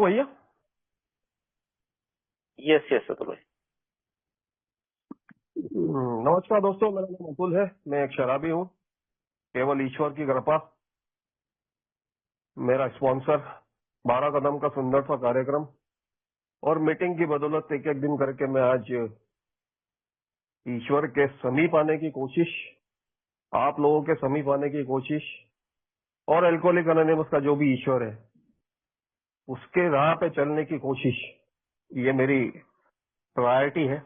भैया। Yes yes Atul भाई। नमस्कार दोस्तों, मेरा नाम अतुल है। मैं एक शराबी हूँ। केवल ईश्वर की कृपा। मेरा स्पॉन्सर 12 कदम का सुंदर सा कार्यक्रम और मीटिंग की बदौलत एक एक दिन करके मैं आज ईश्वर के समीप आने की कोशिश, आप लोगों के समीप आने की कोशिश और एल्कोहलिक एनोनिमस का जो भी ईश्वर है उसके राह पे चलने की कोशिश, ये मेरी प्रायोरिटी है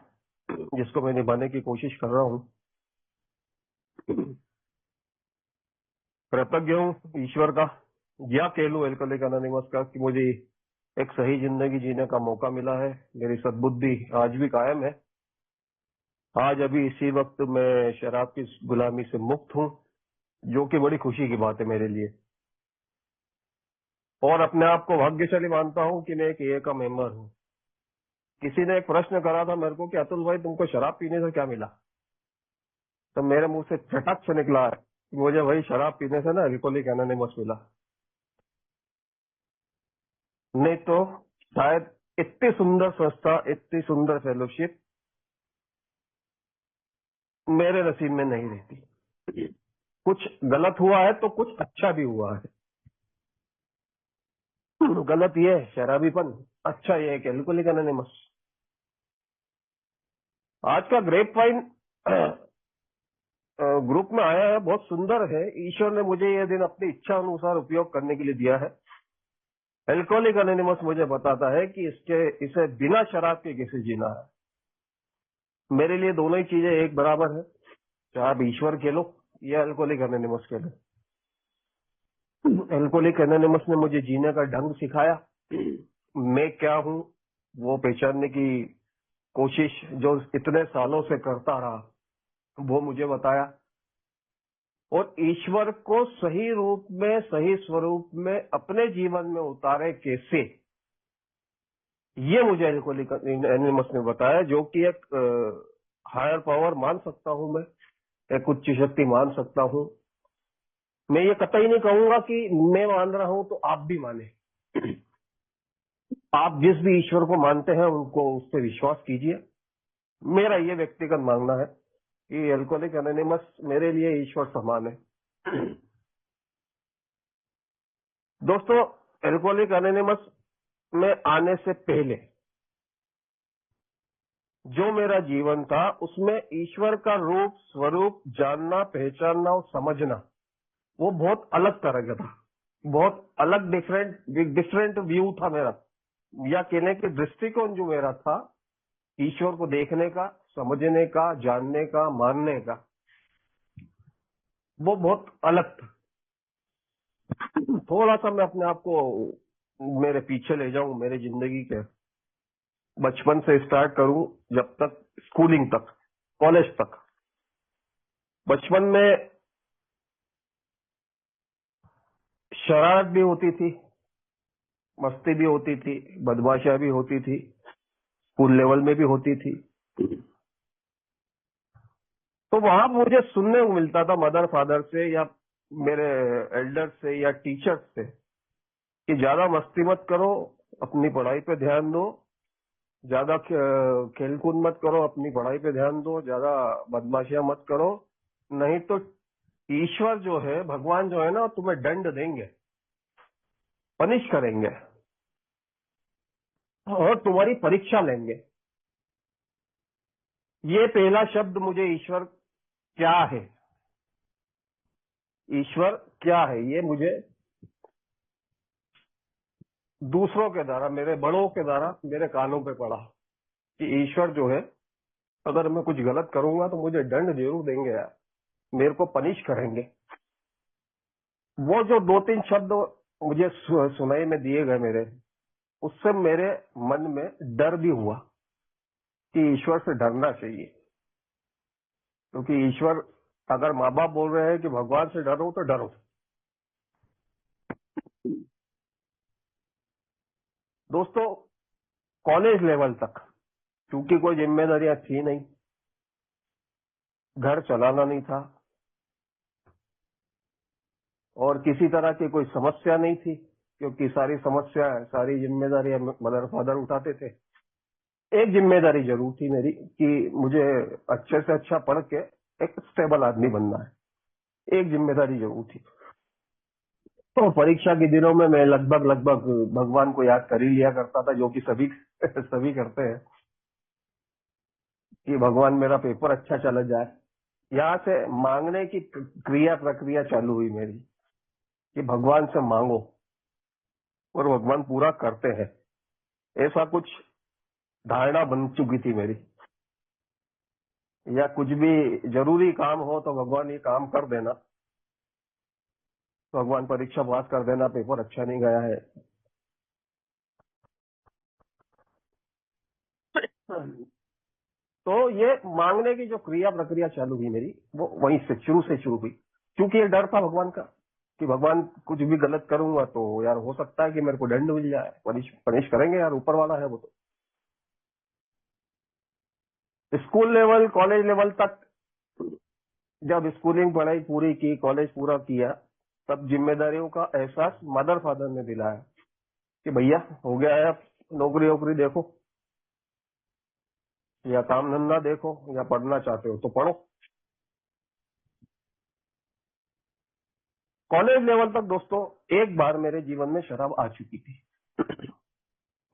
जिसको मैं निभाने की कोशिश कर रहा हूँ। कृतज्ञ हूँ ईश्वर का या कह लूं एल्कोहलिक एनोनिमस का कि मुझे एक सही जिंदगी जीने का मौका मिला है। मेरी सद्बुद्धि आज भी कायम है। आज अभी इसी वक्त मैं शराब की गुलामी से मुक्त हूँ, जो कि बड़ी खुशी की बात है मेरे लिए। और अपने आप को भाग्यशाली मानता हूँ कि मैं एक ए का मेंबर हूँ। किसी ने एक प्रश्न करा था मेरे को कि अतुल भाई तुमको शराब पीने से क्या मिला, तो मेरे मुंह से चटक से निकला है कि मुझे भाई शराब पीने से ना एल्कोहलिक एनोनिमस मिला, नहीं तो शायद इतनी सुंदर संस्था, इतनी सुंदर फेलोशिप मेरे नसीब में नहीं रहती। कुछ गलत हुआ है तो कुछ अच्छा भी हुआ है। गलत ये है शराबीपन, अच्छा ये है कि एल्कोहलिक एनोनिमस। आज का ग्रेप वाइन ग्रुप में आया है, बहुत सुंदर है। ईश्वर ने मुझे यह दिन अपनी इच्छा अनुसार उपयोग करने के लिए दिया है। एल्कोहलिक एनोनिमस मुझे बताता है कि इसे बिना शराब के कैसे जीना है। मेरे लिए दोनों ही चीजें एक बराबर है, चाहे आप ईश्वर कह लो या एल्कोहलिक एनोनिमस कह लो। एल्कोहलिक एनोनिमस ने मुझे जीने का ढंग सिखाया। मैं क्या हूँ वो पहचानने की कोशिश जो इतने सालों से करता रहा वो मुझे बताया। और ईश्वर को सही रूप में, सही स्वरूप में अपने जीवन में उतारे कैसे, ये मुझे एल्कोहलिक एनोनिमस ने बताया, जो कि एक हायर पावर मान सकता हूं मैं, एक उच्च शक्ति मान सकता हूं। मैं ये कतई नहीं कहूंगा कि मैं मान रहा हूं तो आप भी माने। आप जिस भी ईश्वर को मानते हैं उनको उस पर विश्वास कीजिए। मेरा ये व्यक्तिगत मानना है कि एल्कोहलिक एनोनिमस मेरे लिए ईश्वर समान है। दोस्तों, एल्कोहलिक एनोनिमस में आने से पहले जो मेरा जीवन था उसमें ईश्वर का रूप स्वरूप जानना, पहचानना और समझना वो बहुत अलग तरह का था। बहुत अलग, डिफरेंट व्यू था मेरा, या कहने के दृष्टिकोण जो मेरा था ईश्वर को देखने का, समझने का, जानने का, मानने का, वो बहुत अलग था। थोड़ा सा मैं अपने आप को मेरे पीछे ले जाऊं, मेरे जिंदगी के बचपन से स्टार्ट करूं, जब तक स्कूलिंग तक, कॉलेज तक। बचपन में शरारत भी होती थी, मस्ती भी होती थी, बदमाशियां भी होती थी, स्कूल लेवल में भी होती थी। तो वहां मुझे सुनने को मिलता था मदर फादर से या मेरे एल्डर से या टीचर से कि ज्यादा मस्ती मत करो, अपनी पढ़ाई पे ध्यान दो, ज्यादा खेलकूद मत करो, अपनी पढ़ाई पे ध्यान दो, ज्यादा बदमाशियां मत करो, नहीं तो ईश्वर जो है, भगवान जो है ना, तुम्हें दंड देंगे, पनिश करेंगे और तुम्हारी परीक्षा लेंगे। ये पहला शब्द मुझे ईश्वर क्या है, ईश्वर क्या है, ये मुझे दूसरों के द्वारा, मेरे बड़ों के द्वारा मेरे कानों पे पड़ा कि ईश्वर जो है, अगर मैं कुछ गलत करूंगा तो मुझे दंड जरूर देंगे यार, मेरे को पनिश करेंगे। वो जो दो तीन शब्द मुझे सुनाई में दिए गए मेरे, उससे मेरे मन में डर भी हुआ कि ईश्वर से डरना चाहिए। क्योंकि ईश्वर, अगर माँ बाप बोल रहे हैं कि भगवान से डरो तो डरो। दोस्तों, कॉलेज लेवल तक क्योंकि कोई जिम्मेदारियां थी नहीं, घर चलाना नहीं था और किसी तरह की कोई समस्या नहीं थी, क्योंकि सारी समस्या, सारी जिम्मेदारी मदर फादर उठाते थे। एक जिम्मेदारी जरूर थी मेरी कि मुझे अच्छे से अच्छा पढ़ के एक स्टेबल आदमी बनना है। एक जिम्मेदारी जरूर थी। तो परीक्षा के दिनों में मैं लगभग भगवान को याद कर ही लिया करता था, जो कि सभी सभी करते हैं, कि भगवान मेरा पेपर अच्छा चला जाए। यहाँ से मांगने की क्रिया प्रक्रिया चालू हुई मेरी, कि भगवान से मांगो और भगवान पूरा करते हैं। ऐसा कुछ धारणा बन चुकी थी मेरी, या कुछ भी जरूरी काम हो तो भगवान ये काम कर देना, भगवान परीक्षा पास कर देना, पेपर अच्छा नहीं गया है। तो ये मांगने की जो क्रिया प्रक्रिया चालू हुई मेरी, वो वहीं से शुरू हुई। क्योंकि ये डर था भगवान का, कि भगवान कुछ भी गलत करूंगा तो यार हो सकता है कि मेरे को दंड मिल जाए, पनिश करेंगे यार, ऊपर वाला है वो। तो स्कूल लेवल, कॉलेज लेवल तक जब स्कूलिंग पढ़ाई पूरी की, कॉलेज पूरा किया, तब जिम्मेदारियों का एहसास मदर फादर ने दिलाया कि भैया हो गया है, अब नौकरी वोकरी देखो, या काम धंधा देखो, या पढ़ना चाहते हो तो पढ़ो। कॉलेज लेवल तक दोस्तों एक बार मेरे जीवन में शराब आ चुकी थी।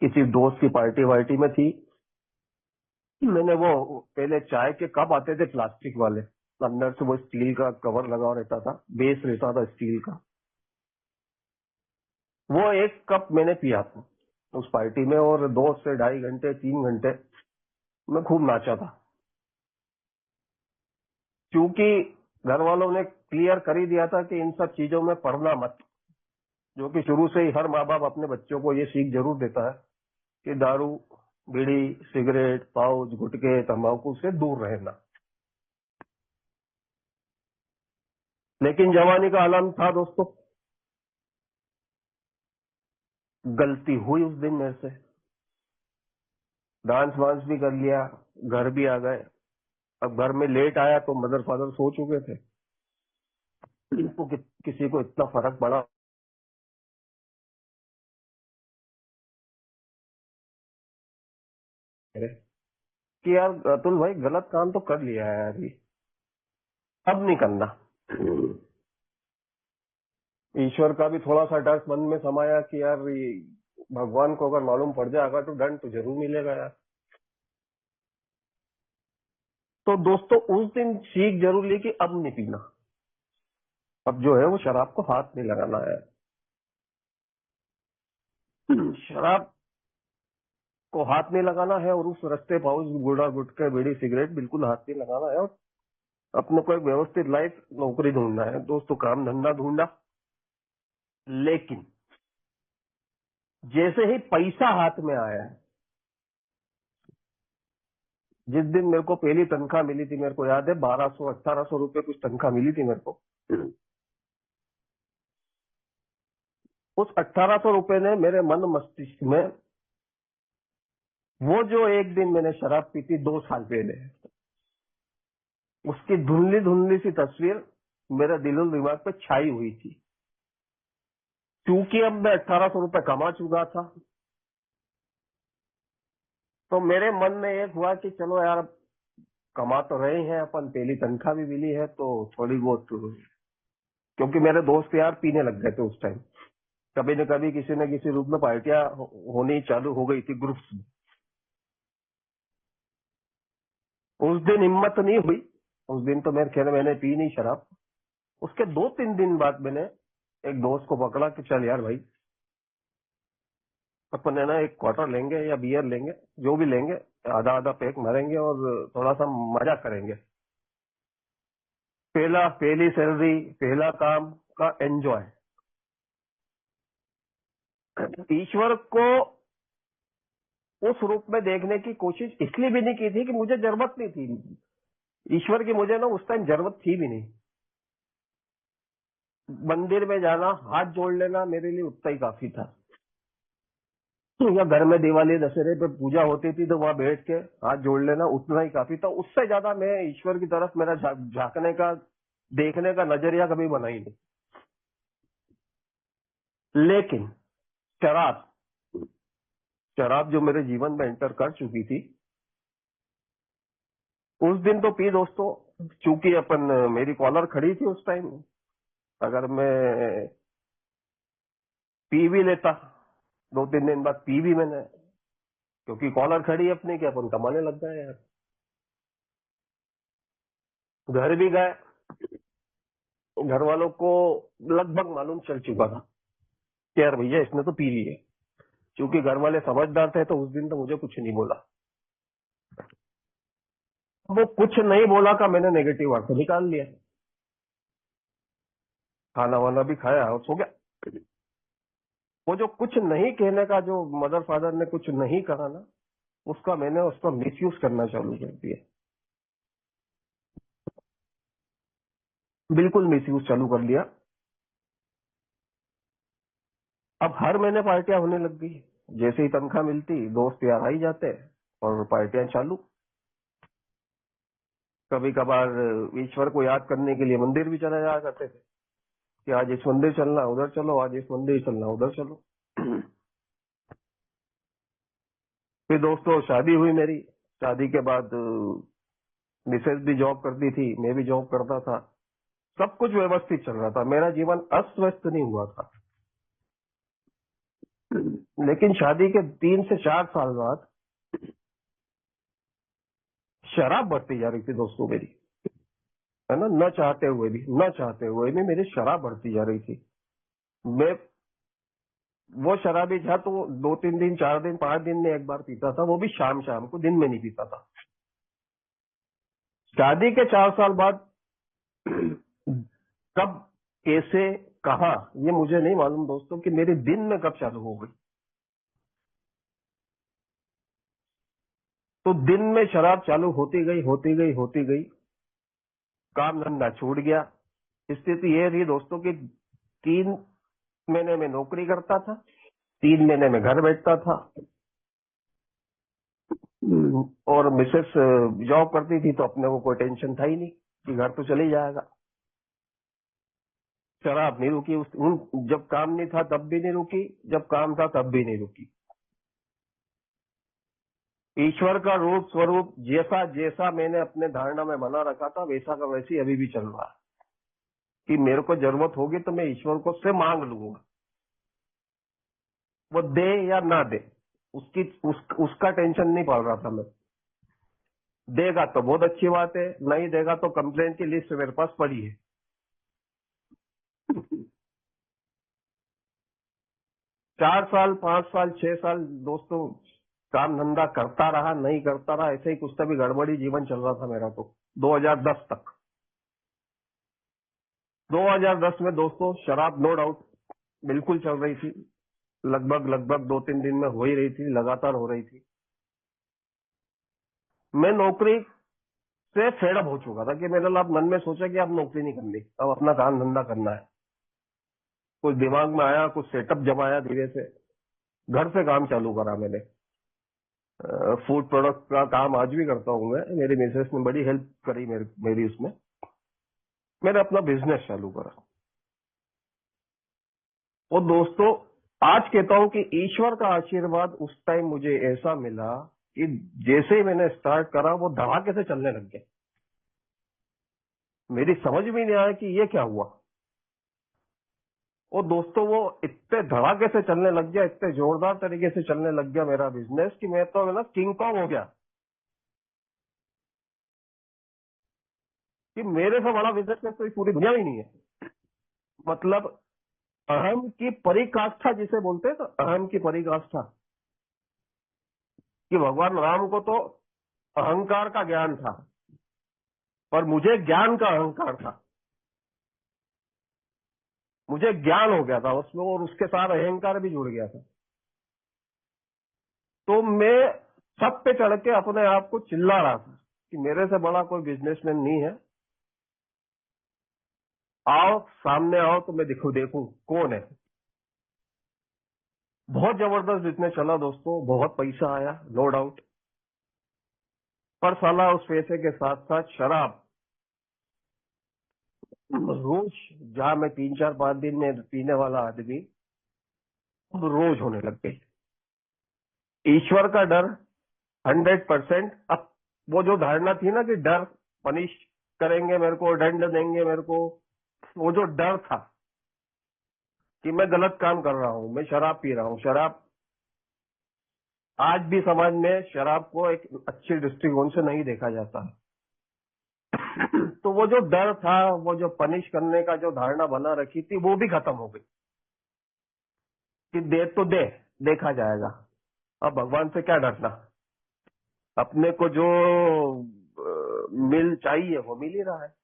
किसी दोस्त की पार्टी वार्टी में थी। मैंने वो पहले चाय के कप आते थे प्लास्टिक वाले, अंदर से वो स्टील का कवर लगा रहता था, बेस रहता था स्टील का। वो एक कप मैंने पिया था उस पार्टी में, और 2 से 2.5 घंटे 3 घंटे मैं खूब नाचा था। क्योंकि घर वालों ने क्लियर कर ही दिया था कि इन सब चीजों में पड़ना मत, जो कि शुरू से ही हर माँ बाप अपने बच्चों को ये सीख जरूर देता है कि दारू, बीड़ी, सिगरेट, पाउच, गुटखे, तंबाकू से दूर रहना। लेकिन जवानी का आलम था दोस्तों। गलती हुई उस दिन मेरे से, डांस वांस भी कर लिया, घर भी आ गए। अब घर में लेट आया तो मदर फादर सो चुके थे। इनको किसी को इतना फर्क पड़ा कि यार अतुल भाई गलत काम तो कर लिया है यार, ये अब नहीं करना। ईश्वर का भी थोड़ा सा डर मन में समाया कि यार ये भगवान को अगर मालूम पड़ जाएगा तो दंड तो जरूर मिलेगा यार। तो दोस्तों उस दिन सीख जरूर ली कि अब नहीं पीना, अब जो है वो शराब को हाथ नहीं लगाना है। शराब को हाथ नहीं लगाना है, और उस रस्ते पाउच, गुड़ा, गुटखे, बीड़ी, सिगरेट बिल्कुल हाथ नहीं लगाना है, और अपने को एक व्यवस्थित लाइफ, नौकरी ढूंढना है दोस्तों, काम धंधा ढूंढना। लेकिन जैसे ही पैसा हाथ में आया, जिस दिन मेरे को पहली तनख्वाह मिली थी, मेरे को याद है 1200 1800 रुपए कुछ तनख्वाह मिली थी मेरे को। उस 1800 रुपए ने मेरे मन मस्तिष्क में, वो जो एक दिन मैंने शराब पी थी 2 साल पहले, उसकी धुंधली धुंधली सी तस्वीर मेरे दिलो दिमाग पे छाई हुई थी। क्योंकि अब मैं 1800 रुपए कमा चुका था, तो मेरे मन में एक हुआ कि चलो यार कमा तो रहे हैं अपन, पहली तनख्वाह भी मिली है तो थोड़ी बहुत, क्योंकि मेरे दोस्त यार पीने लग गए थे उस टाइम, कभी न कभी किसी न किसी रूप में पार्टियां होनी चालू हो गई थी ग्रुप्स में। उस दिन हिम्मत नहीं हुई, उस दिन तो मेरे ख्याल में मैंने पी नहीं शराब। उसके 2-3 दिन बाद मैंने एक दोस्त को पकड़ा कि चल यार भाई, अपन है ना एक क्वार्टर लेंगे या बियर लेंगे, जो भी लेंगे, आधा आधा पैक मारेंगे और थोड़ा सा मजा करेंगे। पहली सैलरी, पहला काम का एंजॉय। ईश्वर को उस रूप में देखने की कोशिश इसलिए भी नहीं की थी कि मुझे जरूरत नहीं थी ईश्वर की, मुझे ना उस टाइम जरूरत थी भी नहीं। मंदिर में जाना, हाथ जोड़ लेना मेरे लिए उतना ही काफी था। या घर में दिवाली दशहरे पे पूजा होती थी तो वहां बैठ के हाथ जोड़ लेना उतना ही काफी था। उससे ज्यादा मैं ईश्वर की तरफ मेरा झांकने का, देखने का नजरिया कभी बना ही नहीं। लेकिन शराब शराब जो मेरे जीवन में एंटर कर चुकी थी, उस दिन तो पी दोस्तों। चूंकि मेरी कॉलर खड़ी थी उस टाइम, अगर मैं पी भी लेता 2-3 दिन बाद, पी भी मैंने, क्योंकि कॉलर खड़ी है अपनी, कि अपन कमाने लग गए यार। घर भी गए, घर वालों को लगभग मालूम चल चुका था कि यार भैया इसने तो पी ली है। क्योंकि घर वाले समझदार थे, तो उस दिन तो मुझे कुछ नहीं बोला। वो कुछ नहीं बोला का मैंने नेगेटिव अर्थ निकाल लिया, खाना वाना भी खाया और सो गया। वो जो कुछ नहीं कहने का, जो मदर फादर ने कुछ नहीं कहा ना, मैंने उसका मिसयूज करना चालू कर दिया। बिल्कुल मिसयूज चालू कर लिया। अब हर महीने पार्टियां होने लग गई। जैसे ही तनख्वाह मिलती, दोस्त यार आ ही जाते और पार्टियां चालू। कभी कभार ईश्वर को याद करने के लिए मंदिर भी चले जाया करते थे, कि आज इस मंदिर चलना, उधर चलो, आज इस मंदिर चलना, उधर चलो। फिर दोस्तों शादी हुई मेरी। शादी के बाद मिसेज भी जॉब करती थी, मैं भी जॉब करता था। सब कुछ व्यवस्थित चल रहा था, मेरा जीवन अस्त व्यस्त नहीं हुआ था। लेकिन शादी के 3 से 4 साल बाद शराब बढ़ती जा रही थी दोस्तों मेरी, है ना। न चाहते हुए भी मेरी शराब बढ़ती जा रही थी। मैं वो शराबी था तो 2-3 दिन, 4 दिन, 5 दिन में एक बार पीता था, वो भी शाम शाम को, दिन में नहीं पीता था। शादी के 4 साल बाद कब, कैसे, कहा, ये मुझे नहीं मालूम दोस्तों, कि मेरे दिन में कब चालू हो गई। तो दिन में शराब चालू होती गई। काम धंधा छूट गया। स्थिति ये थी दोस्तों कि 3 महीने में नौकरी करता था, 3 महीने में घर बैठता था। और मिसेस जॉब करती थी, तो अपने को कोई टेंशन था ही नहीं कि घर तो चले जाएगा। शराब नहीं रुकी जब काम नहीं था तब भी नहीं रुकी, जब काम था तब भी नहीं रुकी। ईश्वर का रूप स्वरूप जैसा जैसा मैंने अपने धारणा में बना रखा था, वैसा का वैसी अभी भी चल रहा है। कि मेरे को जरूरत होगी तो मैं ईश्वर को से मांग लूंगा, वो दे या ना दे, उसका टेंशन नहीं पड़ रहा था मैं। देगा तो बहुत अच्छी बात है, नहीं देगा तो कंप्लेंट की लिस्ट मेरे पास पड़ी है। 4 साल, 5 साल, 6 साल दोस्तों काम धंधा करता रहा, नहीं करता रहा, ऐसे ही कुछ तभी गड़बड़ी जीवन चल रहा था मेरा। तो 2010 तक, 2010 में दोस्तों शराब नो डाउट बिल्कुल चल रही थी। लगभग लगभग 2-3 दिन में हो ही रही थी, लगातार हो रही थी। मैं नौकरी से फेडअप हो चुका था, कि मेरे अब मन में सोचा कि अब नौकरी नहीं करनी, अब अपना काम धंधा करना है। कुछ दिमाग में आया, कुछ सेटअप जमाया, धीरे से घर से काम चालू करा मैंने। फूड प्रोडक्ट का काम आज भी करता हूँ मैं, मेरी मिसेस ने बड़ी हेल्प करी मेरी उसमें। मैंने अपना बिजनेस चालू करा। और दोस्तों आज कहता हूँ कि ईश्वर का आशीर्वाद उस टाइम मुझे ऐसा मिला कि जैसे ही मैंने स्टार्ट करा, वो धड़ाके से चलने लग गया। मेरी समझ में नहीं आया कि ये क्या हुआ। और दोस्तों वो इतने धड़ाके से चलने लग गया, इतने जोरदार तरीके से चलने लग गया मेरा बिजनेस, कि मैं तो ना किंग कॉन्ग हो गया, कि मेरे से बड़ा बिजनेस में कोई पूरी दुनिया में ही नहीं है। मतलब अहम की पराकाष्ठा जिसे बोलते हैं, तो अहम की पराकाष्ठा, कि भगवान राम को तो अहंकार का ज्ञान था, पर मुझे ज्ञान का अहंकार था। मुझे ज्ञान हो गया था उसमें, और उसके साथ अहंकार भी जुड़ गया था। तो मैं छत पे चढ़ के अपने आप को चिल्ला रहा था कि मेरे से बड़ा कोई बिजनेसमैन नहीं है, आओ सामने आओ तो मैं देखूं कौन है। बहुत जबरदस्त बिजनेस चला दोस्तों, बहुत पैसा आया, नो डाउट। पर साला उस पैसे के साथ साथ शराब रोज, जहां मैं 3-4-5 दिन में पीने वाला आदमी, अब रोज होने लग गई। ईश्वर का डर 100%। अब वो जो धारणा थी ना कि डर, पनिश करेंगे मेरे को, दंड देंगे मेरे को, वो जो डर था कि मैं गलत काम कर रहा हूं, मैं शराब पी रहा हूं। शराब आज भी समाज में शराब को एक अच्छे दृष्टिकोण से नहीं देखा जाता है। तो वो जो डर था, वो जो पनिश करने का जो धारणा बना रखी थी, वो भी खत्म हो गई कि दे तो दे, देखा जाएगा। अब भगवान से क्या डरना, अपने को जो मिल चाहिए वो मिल ही रहा है।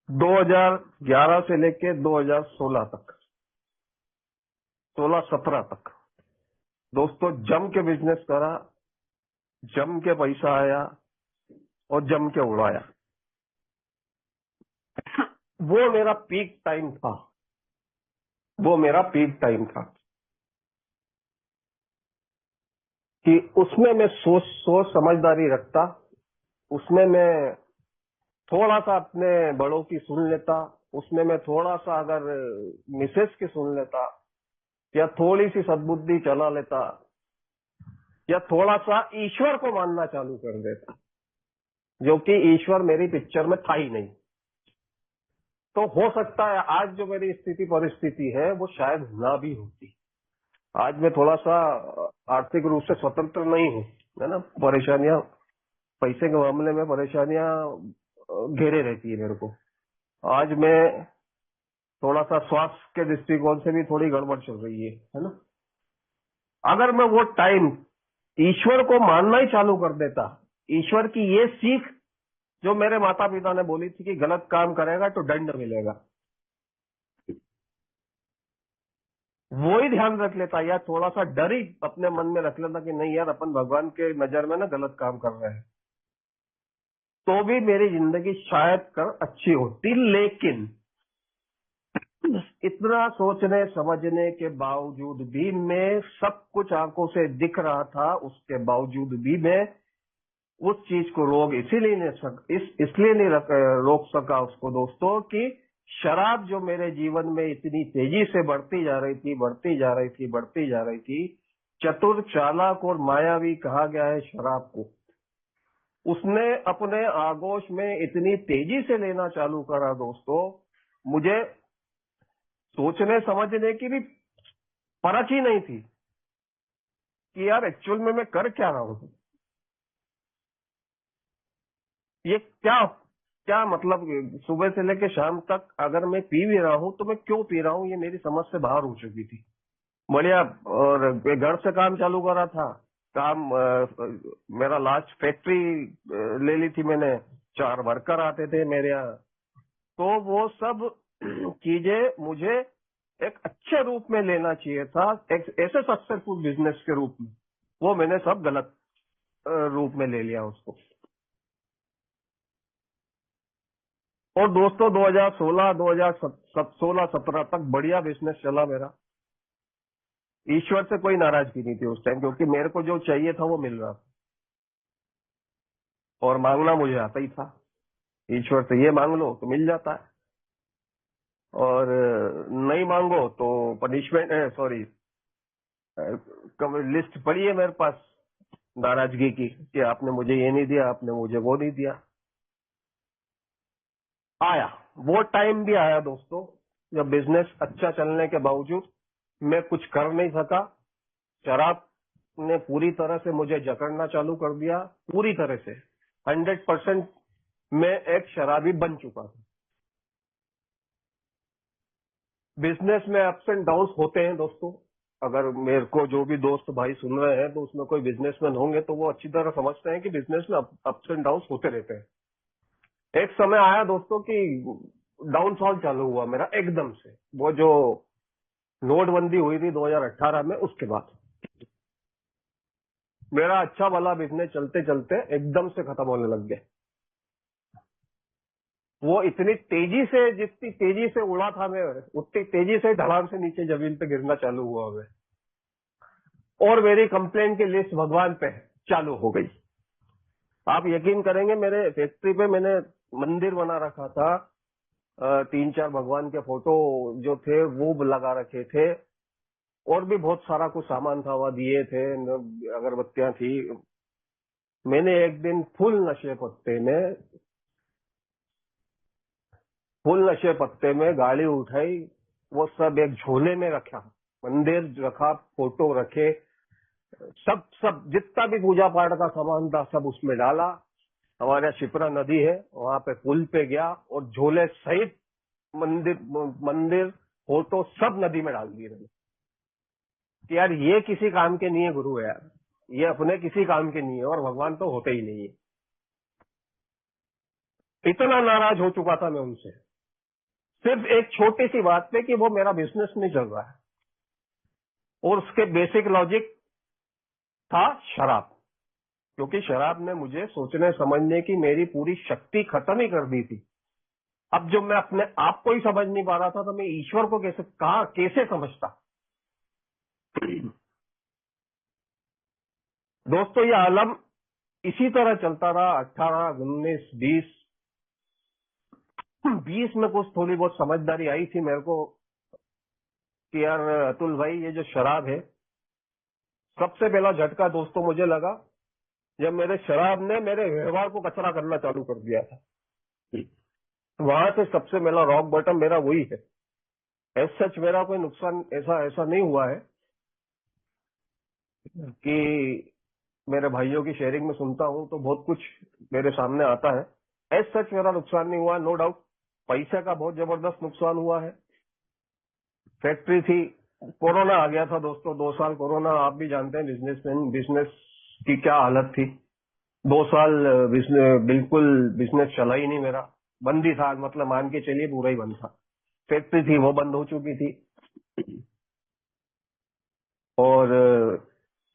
2011 से लेके 2016 तक, 16-17 तक दोस्तों जम के बिजनेस करा, जम के पैसा आया और जम के उड़ाया। वो मेरा पीक टाइम था, वो मेरा पीक टाइम था कि उसमें मैं सोच समझदारी रखता, उसमें मैं थोड़ा सा अपने बड़ों की सुन लेता, उसमें मैं थोड़ा सा अगर मिसेस की सुन लेता, या थोड़ी सी सद्बुद्धि चला लेता, या थोड़ा सा ईश्वर को मानना चालू कर देता, जो कि ईश्वर मेरी पिक्चर में था ही नहीं। तो हो सकता है आज जो मेरी स्थिति परिस्थिति है वो शायद ना भी होती। आज मैं थोड़ा सा आर्थिक रूप से स्वतंत्र नहीं हूँ, है ना। परेशानियां, पैसे के मामले में परेशानियां घेरे रहती है मेरे को। आज मैं थोड़ा सा स्वास्थ्य के दृष्टिकोण से भी थोड़ी गड़बड़ चल रही है ना। अगर मैं वो टाइम ईश्वर को मानना ही चालू कर देता, ईश्वर की ये सीख जो मेरे माता पिता ने बोली थी कि गलत काम करेगा तो दंड मिलेगा, वो ही ध्यान रख लेता, या थोड़ा सा डर ही अपने मन में रख लेता कि नहीं यार अपन भगवान के नजर में ना गलत काम कर रहे हैं, तो भी मेरी जिंदगी शायद कर अच्छी होती। लेकिन इतना सोचने समझने के बावजूद भी, मैं सब कुछ आंखों से दिख रहा था, उसके बावजूद भी मैं उस चीज को रोक इसीलिए इसलिए नहीं रोक सका उसको दोस्तों, कि शराब जो मेरे जीवन में इतनी तेजी से बढ़ती जा रही थी, बढ़ती जा रही थी, बढ़ती जा रही थी। चतुर, चालाक और मायावी कहा गया है शराब को। उसने अपने आगोश में इतनी तेजी से लेना चालू करा दोस्तों, मुझे सोचने समझने की भी परख ही नहीं थी कि यार एक्चुअल में मैं कर क्या रहा हूं, ये क्या क्या मतलब। सुबह से लेकर शाम तक अगर मैं पी भी रहा हूं तो मैं क्यों पी रहा हूं, ये मेरी समझ से बाहर हो चुकी थी। बढ़िया। और घर से काम चालू करा था, काम मेरा लास्ट फैक्ट्री ले ली थी मैंने, 4 वर्कर आते थे मेरे यहाँ। तो वो सब चीजें मुझे एक अच्छे रूप में लेना चाहिए था, एक ऐसे सक्सेसफुल बिजनेस के रूप में, वो मैंने सब गलत रूप में ले लिया उसको। और दोस्तों 2016 तक बढ़िया बिजनेस चला मेरा। ईश्वर से कोई नाराजगी नहीं थी उस टाइम, क्योंकि मेरे को जो चाहिए था वो मिल रहा था, और मांगना मुझे आता ही था। ईश्वर से ये मांग लो तो मिल जाता है, और नहीं मांगो तो पनिशमेंट है। सॉरी, लिस्ट पड़ी है मेरे पास नाराजगी की, कि आपने मुझे ये नहीं दिया, आपने मुझे वो नहीं दिया। आया वो टाइम भी आया दोस्तों, जब बिजनेस अच्छा चलने के बावजूद मैं कुछ कर नहीं सका। शराब ने पूरी तरह से मुझे जकड़ना चालू कर दिया, पूरी तरह से 100% मैं एक शराबी बन चुका था। बिजनेस में अप्स एंड डाउन्स होते हैं दोस्तों। अगर मेरे को जो भी दोस्त भाई सुन रहे हैं तो उसमें कोई बिजनेसमैन होंगे तो वो अच्छी तरह समझते हैं कि बिजनेस में अप्स एंड डाउन्स होते रहते हैं। एक समय आया दोस्तों कि डाउनफॉल चालू हुआ मेरा एकदम से, वो जो नोटबंदी हुई थी 2018 में, उसके बाद मेरा अच्छा भला बिजनेस चलते चलते एकदम से खत्म होने लग गया। वो इतनी तेजी से, जितनी तेजी से उड़ा था मैं, उतनी तेजी से ढलान से नीचे जमीन पे गिरना चालू हुआ मैं, और मेरी कंप्लेंट की लिस्ट भगवान पे चालू हो गई। आप यकीन करेंगे, मेरे फैक्ट्री पे मैंने मंदिर बना रखा था, तीन चार भगवान के फोटो जो थे वो लगा रखे थे, और भी बहुत सारा कुछ सामान था, वहाँ दिए थे, अगरबत्तियां थी। मैंने एक दिन फुल नशे पत्ते में गाड़ी उठाई, वो सब एक झोले में रखा, मंदिर रखा, फोटो रखे, सब सब जितना भी पूजा पाठ का सामान था सब उसमें डाला। हमारे यहाँ शिप्रा नदी है, वहां पे पुल पे गया और झोले सहित मंदिर मंदिर फोटो सब नदी में डाल दिए मैंने। कि यार ये किसी काम के नहीं है गुरु यार, ये अपने किसी काम के नहीं है, और भगवान तो होते ही नहीं है। इतना नाराज हो चुका था मैं उनसे, सिर्फ एक छोटी सी बात पे कि वो मेरा बिजनेस नहीं चल रहा है, और उसके बेसिक लॉजिक था शराब। क्योंकि शराब ने मुझे सोचने समझने की मेरी पूरी शक्ति खत्म ही कर दी थी। अब जब मैं अपने आप को ही समझ नहीं पा रहा था, तो मैं ईश्वर को कैसे समझता। दोस्तों, ये आलम इसी तरह चलता रहा। 18, 19, 20 में कुछ थोड़ी बहुत समझदारी आई थी मेरे को कि यार अतुल भाई, ये जो शराब है, सबसे पहला झटका दोस्तों मुझे लगा जब मेरे शराब ने मेरे व्यवहार को कचरा करना चालू कर दिया था। वहां से सबसे पहला रॉक बॉटम मेरा वही है। एज सच मेरा कोई नुकसान ऐसा ऐसा नहीं हुआ है कि मेरे भाइयों की शेयरिंग में सुनता हूं तो बहुत कुछ मेरे सामने आता है। एज सच मेरा नुकसान नहीं हुआ, नो डाउट। पैसे का बहुत जबरदस्त नुकसान हुआ है। फैक्ट्री थी, कोरोना आ गया था दोस्तों, 2 साल कोरोना, आप भी जानते हैं बिजनेस की क्या हालत थी। 2 साल बिल्कुल बिजनेस चला ही नहीं मेरा, बंद ही था, मतलब मान के चलिए पूरा ही बंद था। फैक्ट्री थी वो बंद हो चुकी थी, और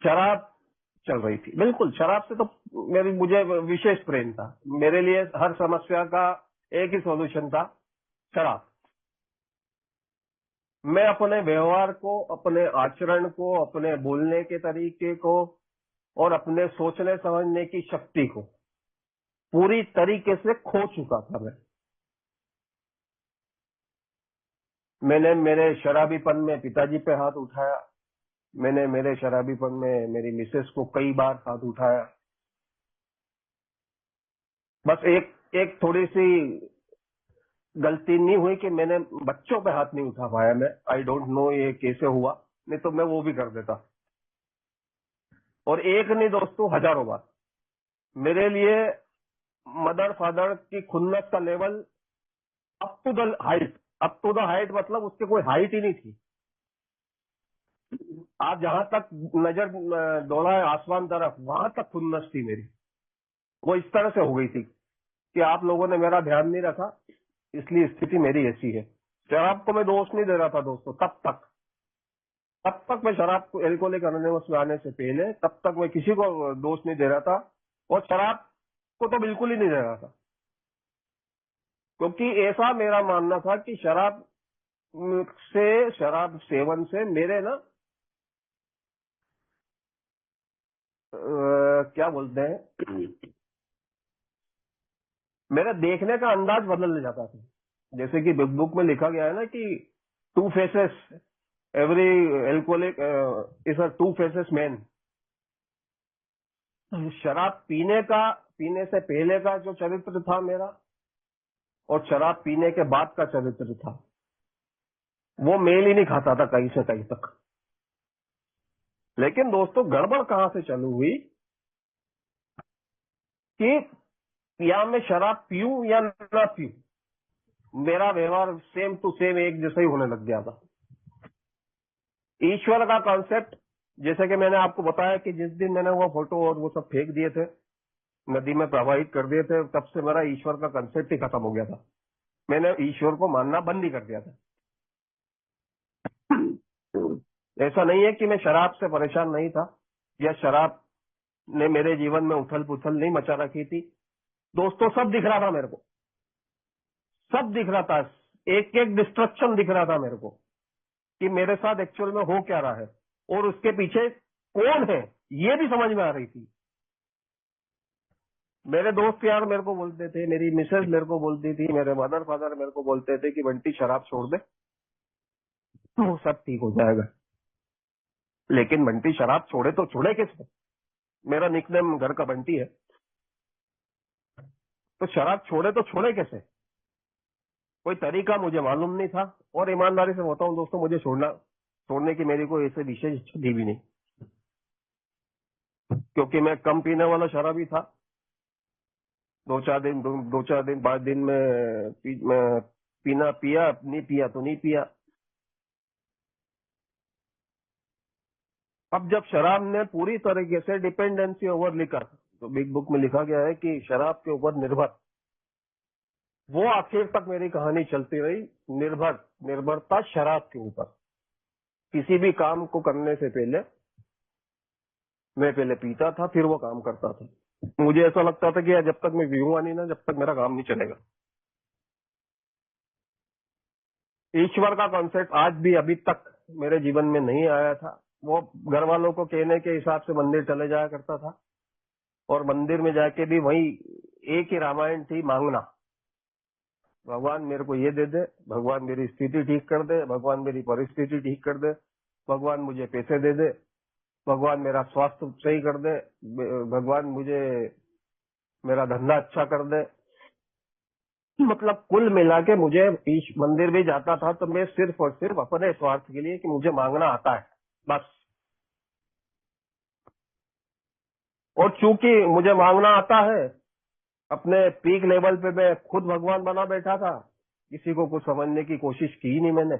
शराब चल रही थी। बिल्कुल शराब से तो मुझे विशेष प्रेम था। मेरे लिए हर समस्या का एक ही सॉल्यूशन था, शराब। मैं अपने व्यवहार को, अपने आचरण को, अपने बोलने के तरीके को और अपने सोचने समझने की शक्ति को पूरी तरीके से खो चुका था मैंने मेरे शराबीपन में पिताजी पे हाथ उठाया। मैंने मेरे शराबीपन में मेरी मिसेस को कई बार हाथ उठाया। बस एक एक थोड़ी सी गलती नहीं हुई कि मैंने बच्चों पे हाथ नहीं उठा पाया। मैं आई डोंट नो ये कैसे हुआ, नहीं तो मैं वो भी कर देता। और एक नहीं दोस्तों, हजारों बार। मेरे लिए मदर फादर की खुन्नस का level up to the height, up to the height मतलब उसके कोई हाइट ही नहीं थी। आप जहां तक नजर दौड़ाए आसमान तरफ, वहां तक खुन्नस थी मेरी। वो इस तरह से हो गई थी कि आप लोगों ने मेरा ध्यान नहीं रखा, इसलिए स्थिति मेरी ऐसी है। शराब को मैं दोष नहीं दे रहा था दोस्तों, तब तक मैं शराब को, एल्कोहलिक अनोनिमस में आने से पहले, तब तक मैं किसी को दोष नहीं दे रहा था, और शराब को तो बिल्कुल ही नहीं दे रहा था। क्योंकि ऐसा मेरा मानना था कि शराब सेवन से मेरे ना क्या बोलते हैं, मेरा देखने का अंदाज बदल जाता था। जैसे कि बिग बुक में लिखा गया है ना कि two faces, every alcoholic is a two faces man. शराब पीने से पहले का जो चरित्र था मेरा, और शराब पीने के बाद का चरित्र था, वो मेल ही नहीं खाता था कहीं से कहीं तक। लेकिन दोस्तों, गड़बड़ कहां से चालू हुई कि या मैं शराब पीऊं या ना पीऊं, मेरा व्यवहार सेम टू सेम एक जैसा ही होने लग गया था। ईश्वर का कॉन्सेप्ट, जैसे कि मैंने आपको बताया कि जिस दिन मैंने वो फोटो और वो सब फेंक दिए थे, नदी में प्रवाहित कर दिए थे, तब से मेरा ईश्वर का कंसेप्ट ही खत्म हो गया था। मैंने ईश्वर को मानना बंद ही कर दिया था। ऐसा नहीं है कि मैं शराब से परेशान नहीं था, या शराब ने मेरे जीवन में उथल पुथल नहीं मचा रखी थी। दोस्तों, सब दिख रहा था मेरे को, सब दिख रहा था, एक एक डिस्ट्रक्शन दिख रहा था मेरे को कि मेरे साथ एक्चुअल में हो क्या रहा है, और उसके पीछे कौन है ये भी समझ में आ रही थी। मेरे दोस्त यार मेरे को बोलते थे, मेरी मिसेज मेरे को बोलती थी, मेरे मदर फादर मेरे को बोलते थे कि बंटी शराब छोड़ दे तो सब ठीक हो जाएगा। लेकिन बंटी शराब छोड़े तो छोड़े कैसे? मेरा निकनेम घर का बंटी है, तो शराब छोड़े तो छोड़े कैसे? कोई तरीका मुझे मालूम नहीं था। और ईमानदारी से बताऊं दोस्तों, मुझे छोड़ने की मेरी कोई ऐसे विशेष इच्छा थी भी नहीं, क्योंकि मैं कम पीने वाला शराबी था। 2-4 दिन 5 दिन में पीना पिया, नहीं पिया तो नहीं पिया। अब जब शराब ने पूरी तरीके से डिपेंडेंसी ओवर लिखा, तो बिग बुक में लिखा गया है कि शराब के ऊपर निर्भर, वो आखिर तक मेरी कहानी चलती रही। निर्भरता शराब के ऊपर। किसी भी काम को करने से पहले मैं पहले पीता था, फिर वो काम करता था। मुझे ऐसा लगता था कि यार जब तक मैं पीऊंगा नहीं ना, जब तक मेरा काम नहीं चलेगा। ईश्वर का कॉन्सेप्ट आज भी अभी तक मेरे जीवन में नहीं आया था। वो घर वालों को कहने के हिसाब से मंदिर चले जाया करता था, और मंदिर में जाके भी वही एक ही रामायण थी, मांगना। भगवान मेरे को ये दे दे, भगवान मेरी स्थिति ठीक कर दे, भगवान मेरी परिस्थिति ठीक कर दे, भगवान मुझे पैसे दे दे, भगवान मेरा स्वास्थ्य सही कर दे, भगवान मुझे मेरा धंधा अच्छा कर दे। मतलब कुल मिला के मुझे मंदिर भी जाता था तो मैं सिर्फ और सिर्फ अपने स्वार्थ के लिए कि मुझे मांगना आता है, बस। और चूंकि मुझे मांगना आता है, अपने पीक लेवल पे मैं खुद भगवान बना बैठा था। किसी को कुछ समझने की कोशिश की ही नहीं मैंने।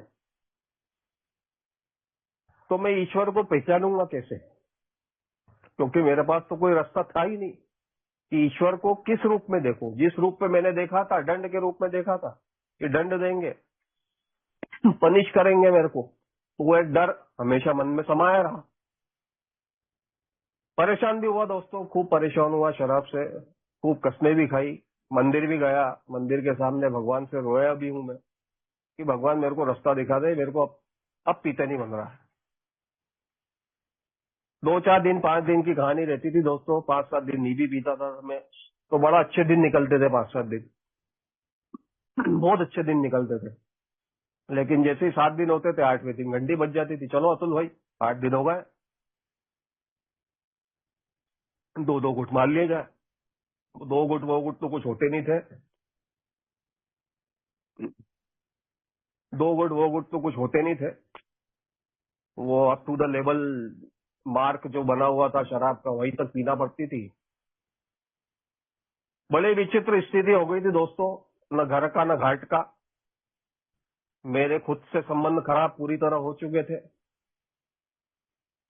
तो मैं ईश्वर को पहचानूंगा कैसे? क्योंकि मेरे पास तो कोई रास्ता था ही नहीं कि ईश्वर को किस रूप में देखूं। जिस रूप में मैंने देखा था, दंड के रूप में देखा था कि दंड देंगे, पनिश करेंगे मेरे को, तो वो एक डर हमेशा मन में समाया रहा। परेशान भी हुआ दोस्तों, खूब परेशान हुआ शराब से, खूब कसमें भी खाई, मंदिर भी गया, मंदिर के सामने भगवान से रोया भी हूं मैं कि भगवान मेरे को रास्ता दिखा दे, मेरे को अब पीते नहीं बन रहा है। 2-4 दिन 5 दिन की कहानी रहती थी दोस्तों, 5-7 दिन नहीं भी पीता था मैं, तो बड़ा अच्छे दिन निकलते थे 5-7 दिन। बहुत अच्छे दिन निकलते थे। लेकिन जैसे ही 7 दिन होते थे, 8वें दिन घंटी बज जाती थी, चलो अतुल भाई 8 दिन हो गए, 2-2 घुट मार लिए जाए। 2 घुट वो घुट तो कुछ होते नहीं थे, 2 घुट वो घुट तो कुछ होते नहीं थे। वो up to the level mark जो बना हुआ था शराब का, वहीं तक पीना पड़ती थी। बड़ी विचित्र स्थिति हो गई थी दोस्तों, न घर का न घाट का। मेरे खुद से संबंध खराब पूरी तरह हो चुके थे,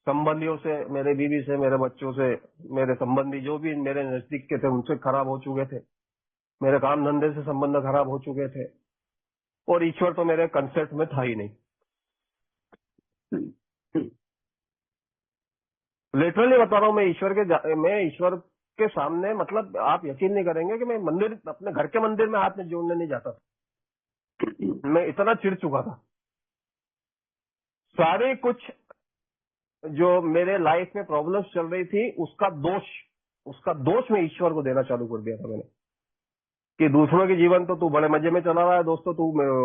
संबंधियों से, मेरे बीवी से, मेरे बच्चों से, मेरे संबंधी जो भी मेरे नजदीक के थे उनसे खराब हो चुके थे। मेरे काम धंधे से संबंध खराब हो चुके थे, और ईश्वर तो मेरे कंसेप्ट में था ही नहीं। लिटरली बता रहा हूँ, मैं ईश्वर के सामने, मतलब आप यकीन नहीं करेंगे कि मैं मंदिर, अपने घर के मंदिर में हाथ में जोड़ने नहीं जाता था। मैं इतना चिढ़ चुका था। सारे कुछ जो मेरे लाइफ में प्रॉब्लम्स चल रही थी, उसका दोष मैं ईश्वर को देना चालू कर दिया था मैंने, कि दूसरों के जीवन तो तू बड़े मजे में चला रहा है दोस्तों,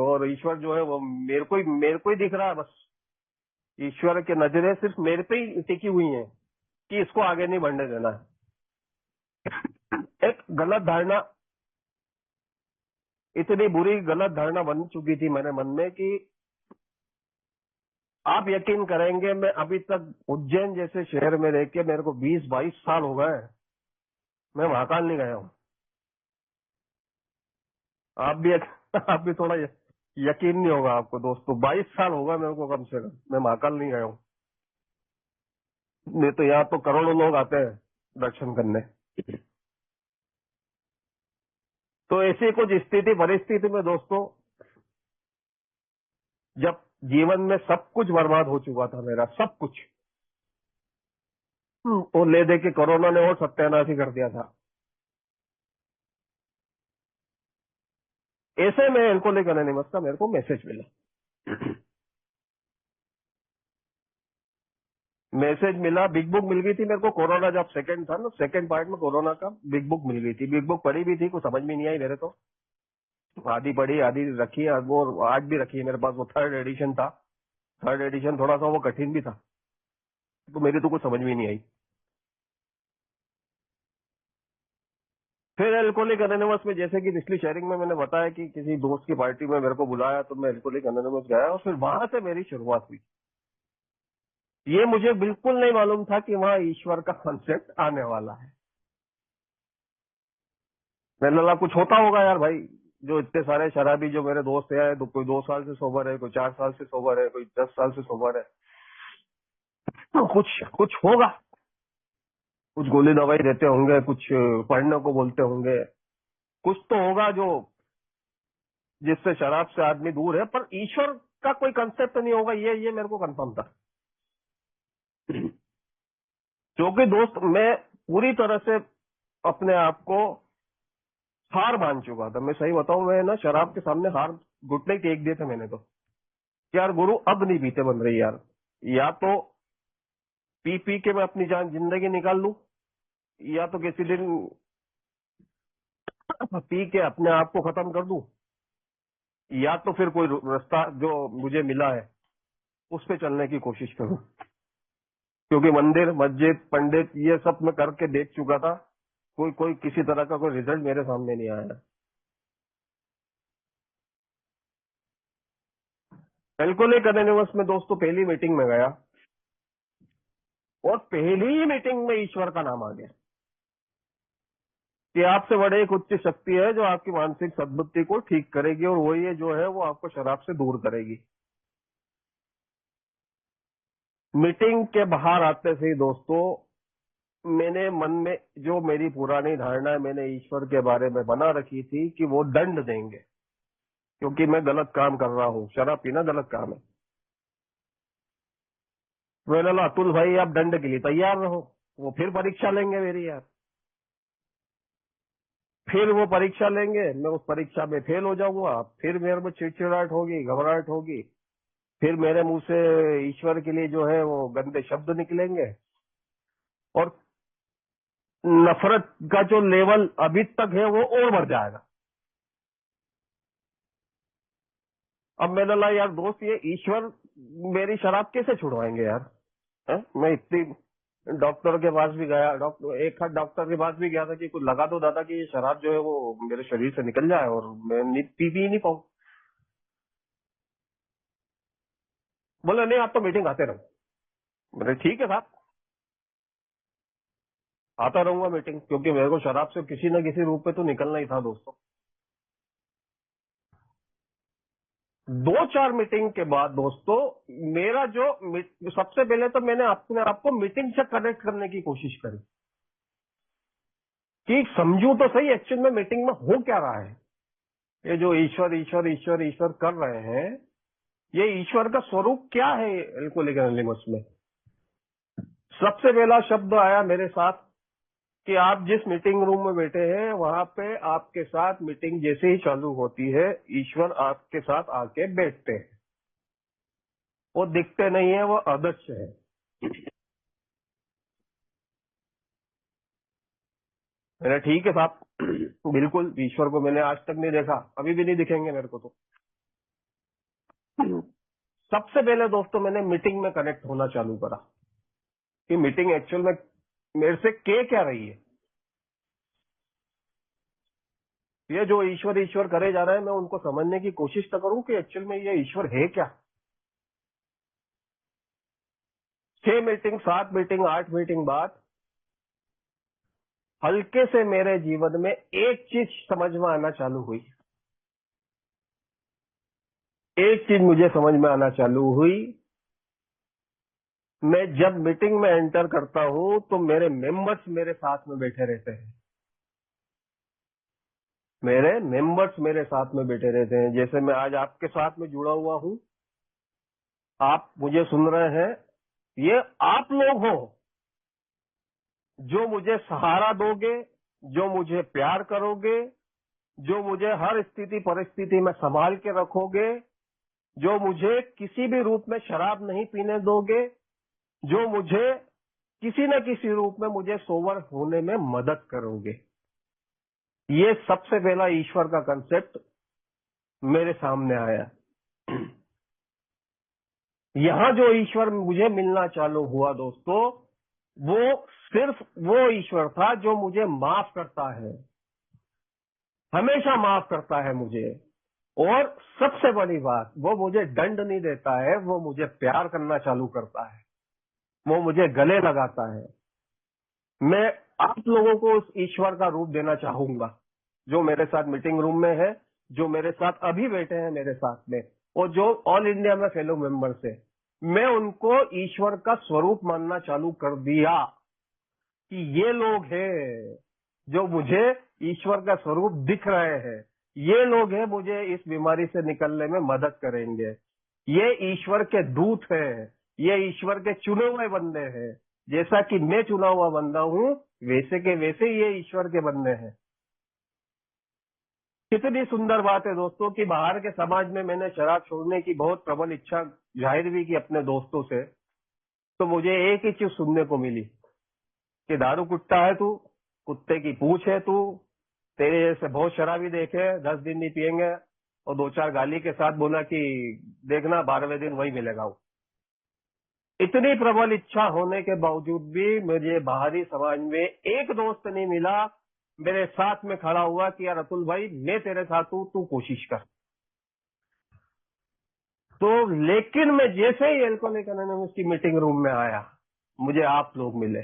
और ईश्वर जो है वो मेरे को ही दिख रहा है बस। ईश्वर की नजरें सिर्फ मेरे पे ही टिकी हुई हैं कि इसको आगे नहीं बढ़ने देना है। एक गलत धारणा, इतनी बुरी गलत धारणा बन चुकी थी मेरे मन में कि आप यकीन करेंगे, मैं अभी तक उज्जैन जैसे शहर में रह के मेरे को 20-22 साल हो गए, मैं महाकाल नहीं गया हूँ। आप भी आप भी थोड़ा यकीन नहीं होगा आपको दोस्तों, 22 साल होगा मेरे को कम से कम, मैं महाकाल नहीं गया हूँ। नहीं तो यहाँ तो करोड़ों लोग आते हैं दर्शन करने। तो ऐसी कुछ स्थिति परिस्थिति में दोस्तों, जब जीवन में सब कुछ बर्बाद हो चुका था मेरा, सब कुछ, और ले दे के कोरोना ने और सत्यानाश ही कर दिया था, ऐसे में इनको लेकर निमस का मेरे को मैसेज मिला। मैसेज मिला, बिग बुक मिल गई थी मेरे को, कोरोना जब सेकंड था ना, सेकंड पार्ट में कोरोना का बिग बुक मिल गई थी। बिग बुक पढ़ी भी थी, कुछ समझ में नहीं आई मेरे तो, आधी पढ़ी आधी रखी है, वो आज भी रखी है मेरे पास। वो थर्ड एडिशन था, थर्ड एडिशन थोड़ा सा वो कठिन भी था, तो मेरी तो कुछ समझ में नहीं आई। फिर एल्कोहलिक एनोनिमस में, जैसे कि पिछली शेयरिंग में मैंने बताया कि किसी दोस्त की पार्टी में मेरे को बुलाया, तो मैं एल्कोहलिक एनोनिमस गया और फिर वहां से मेरी शुरुआत हुई। ये मुझे बिल्कुल नहीं मालूम था कि वहां ईश्वर का कॉन्सेप्ट आने वाला है। मैंने लगा कुछ होता होगा यार भाई, जो इतने सारे शराबी जो मेरे दोस्त हैं, तो कोई 2 साल से सोबर है, कोई 4 साल से सोबर है, कोई 10 साल से सोबर है, तो कुछ कुछ होगा, कुछ गोली दवाई देते होंगे, कुछ पढ़ने को बोलते होंगे, कुछ तो होगा जो जिससे शराब से आदमी दूर है, पर ईश्वर का कोई कंसेप्ट नहीं होगा, ये मेरे को कंफर्म था। क्योंकि दोस्त मैं पूरी तरह से अपने आप को हार मान चुका था। मैं सही बताऊं, मैं ना शराब के सामने हार घुटने टेक दिए थे मैंने तो, यार गुरु अब नहीं पीते बन रही यार, या तो पी पी के मैं अपनी जान जिंदगी निकाल लूं, या तो किसी दिन पी के अपने आप को खत्म कर दूं, या तो फिर कोई रास्ता जो मुझे मिला है उस पे चलने की कोशिश करूं। क्योंकि मंदिर मस्जिद पंडित ये सब मैं करके देख चुका था, कोई कोई किसी तरह का कोई रिजल्ट मेरे सामने नहीं आया। एल्कोहलिक एनोनिमस में दोस्तों पहली मीटिंग में गया, और पहली ही मीटिंग में ईश्वर का नाम आ गया कि आपसे बड़े एक उच्च शक्ति है जो आपकी मानसिक सद्बुद्धि को ठीक करेगी, और वही है जो है वो आपको शराब से दूर करेगी। मीटिंग के बाहर आते से ही दोस्तों, मैंने मन में जो मेरी पुरानी धारणा मैंने ईश्वर के बारे में बना रखी थी कि वो दंड देंगे, क्योंकि मैं गलत काम कर रहा हूँ, शराब पीना गलत काम है। मैंने बोला अतुल भाई आप दंड के लिए तैयार रहो, वो फिर परीक्षा लेंगे मेरी यार, फिर वो परीक्षा लेंगे, मैं उस परीक्षा में फेल हो जाऊंगा, फिर मेरे में चिड़चिड़ाहट होगी, घबराहट होगी, फिर मेरे मुंह से ईश्वर के लिए जो है वो गंदे शब्द निकलेंगे, और नफरत का जो लेवल अभी तक है वो और बढ़ जाएगा। अब मैंने बोला यार दोस्त, ये ईश्वर मेरी शराब कैसे छुड़वाएंगे यार, है? मैं इतनी डॉक्टर के पास भी गया, डॉक्टर एक हाथ डॉक्टर के पास भी गया था कि कुछ लगा दो दादा कि ये शराब जो है वो मेरे शरीर से निकल जाए और मैं पी भी नहीं पाऊं। बोले नहीं आप तो मीटिंग आते रहो। मैंने ठीक है साहब, आता रहूंगा मीटिंग, क्योंकि मेरे को शराब से किसी न किसी रूप में तो निकलना ही था दोस्तों। 2-4 मीटिंग के बाद दोस्तों, मेरा जो सबसे पहले तो मैंने अपने आप को मीटिंग से कनेक्ट करने की कोशिश करी कि समझूं तो सही एक्चुअल में मीटिंग में हो क्या रहा है। ये जो ईश्वर ईश्वर ईश्वर ईश्वर कर रहे हैं, ये ईश्वर का स्वरूप क्या है एल्कोहलिक एनोनिमस में। सबसे पहला शब्द आया मेरे साथ कि आप जिस मीटिंग रूम में बैठे हैं वहां पे आपके साथ मीटिंग जैसे ही चालू होती है, ईश्वर आपके साथ आके बैठते हैं। वो दिखते नहीं है, वो अदृश्य है। मैंने ठीक है साहब, बिल्कुल ईश्वर को मैंने आज तक नहीं देखा, अभी भी नहीं दिखेंगे मेरे को तो। सबसे पहले दोस्तों मैंने मीटिंग में कनेक्ट होना चालू करा कि मीटिंग एक्चुअल में मेरे से क्या रही है। ये जो ईश्वर ईश्वर करे जा रहे हैं, मैं उनको समझने की कोशिश तो करूं कि एक्चुअल में ये ईश्वर है क्या। 6 मीटिंग 7 मीटिंग 8 मीटिंग बाद हल्के से मेरे जीवन में एक चीज समझ में आना चालू हुई। एक चीज मुझे समझ में आना चालू हुई, मैं जब मीटिंग में एंटर करता हूं तो मेरे मेंबर्स मेरे साथ में बैठे रहते हैं। मेरे मेंबर्स मेरे साथ में बैठे रहते हैं। जैसे मैं आज आपके साथ में जुड़ा हुआ हूं, आप मुझे सुन रहे हैं, ये आप लोग हो जो मुझे सहारा दोगे, जो मुझे प्यार करोगे, जो मुझे हर स्थिति परिस्थिति में संभाल के रखोगे, जो मुझे किसी भी रूप में शराब नहीं पीने दोगे, जो मुझे किसी न किसी रूप में मुझे सोबर होने में मदद करोगे। ये सबसे पहला ईश्वर का कंसेप्ट मेरे सामने आया। यहां जो ईश्वर मुझे मिलना चालू हुआ दोस्तों, वो सिर्फ वो ईश्वर था जो मुझे माफ करता है, हमेशा माफ करता है मुझे। और सबसे बड़ी बात, वो मुझे दंड नहीं देता है, वो मुझे प्यार करना चालू करता है, वो मुझे गले लगाता है। मैं आप लोगों को उस ईश्वर का रूप देना चाहूंगा जो मेरे साथ मीटिंग रूम में है, जो मेरे साथ अभी बैठे हैं मेरे साथ में, और जो ऑल इंडिया में फेलो मेंबर्स है। मैं उनको ईश्वर का स्वरूप मानना चालू कर दिया कि ये लोग हैं जो मुझे ईश्वर का स्वरूप दिख रहे हैं, ये लोग हैं मुझे इस बीमारी से निकलने में मदद करेंगे, ये ईश्वर के दूत हैं, ये ईश्वर के चुने हुए बंदे हैं। जैसा कि मैं चुना हुआ बंदा हूं, वैसे के वैसे ये ईश्वर के बंदे हैं। कितनी सुंदर बात है दोस्तों कि बाहर के समाज में मैंने शराब छोड़ने की बहुत प्रबल इच्छा जाहिर भी की अपने दोस्तों से, तो मुझे एक ही चीज सुनने को मिली कि दारू कुत्ता है तू, कुत्ते की पूंछ है तू, तेरे जैसे बहुत शराबी देखे 10 दिन नहीं पियेंगे, और 2-4 गाली के साथ बोला कि देखना 12वें दिन वही मिलेगा वो। इतनी प्रबल इच्छा होने के बावजूद भी मुझे बाहरी समाज में एक दोस्त नहीं मिला मेरे साथ में खड़ा हुआ कि यार अतुल भाई मैं तेरे साथ हूं, तू कोशिश कर। तो लेकिन मैं जैसे ही एल्कोहलिक एनोनिमस की मीटिंग रूम में आया, मुझे आप लोग मिले,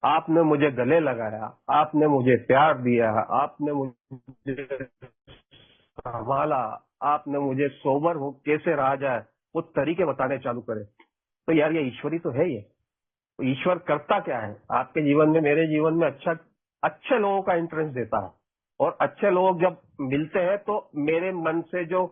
आपने मुझे गले लगाया, आपने मुझे प्यार दिया, आपने मुझे संभाला, आपने मुझे सोबर हो कैसे रहा जाए वो तरीके बताने चालू करे। तो यार ये ईश्वरी तो है ये। तो ईश्वर करता क्या है आपके जीवन में, मेरे जीवन में अच्छे लोगों का इंटरेस्ट देता है। और अच्छे लोग जब मिलते हैं तो मेरे मन से जो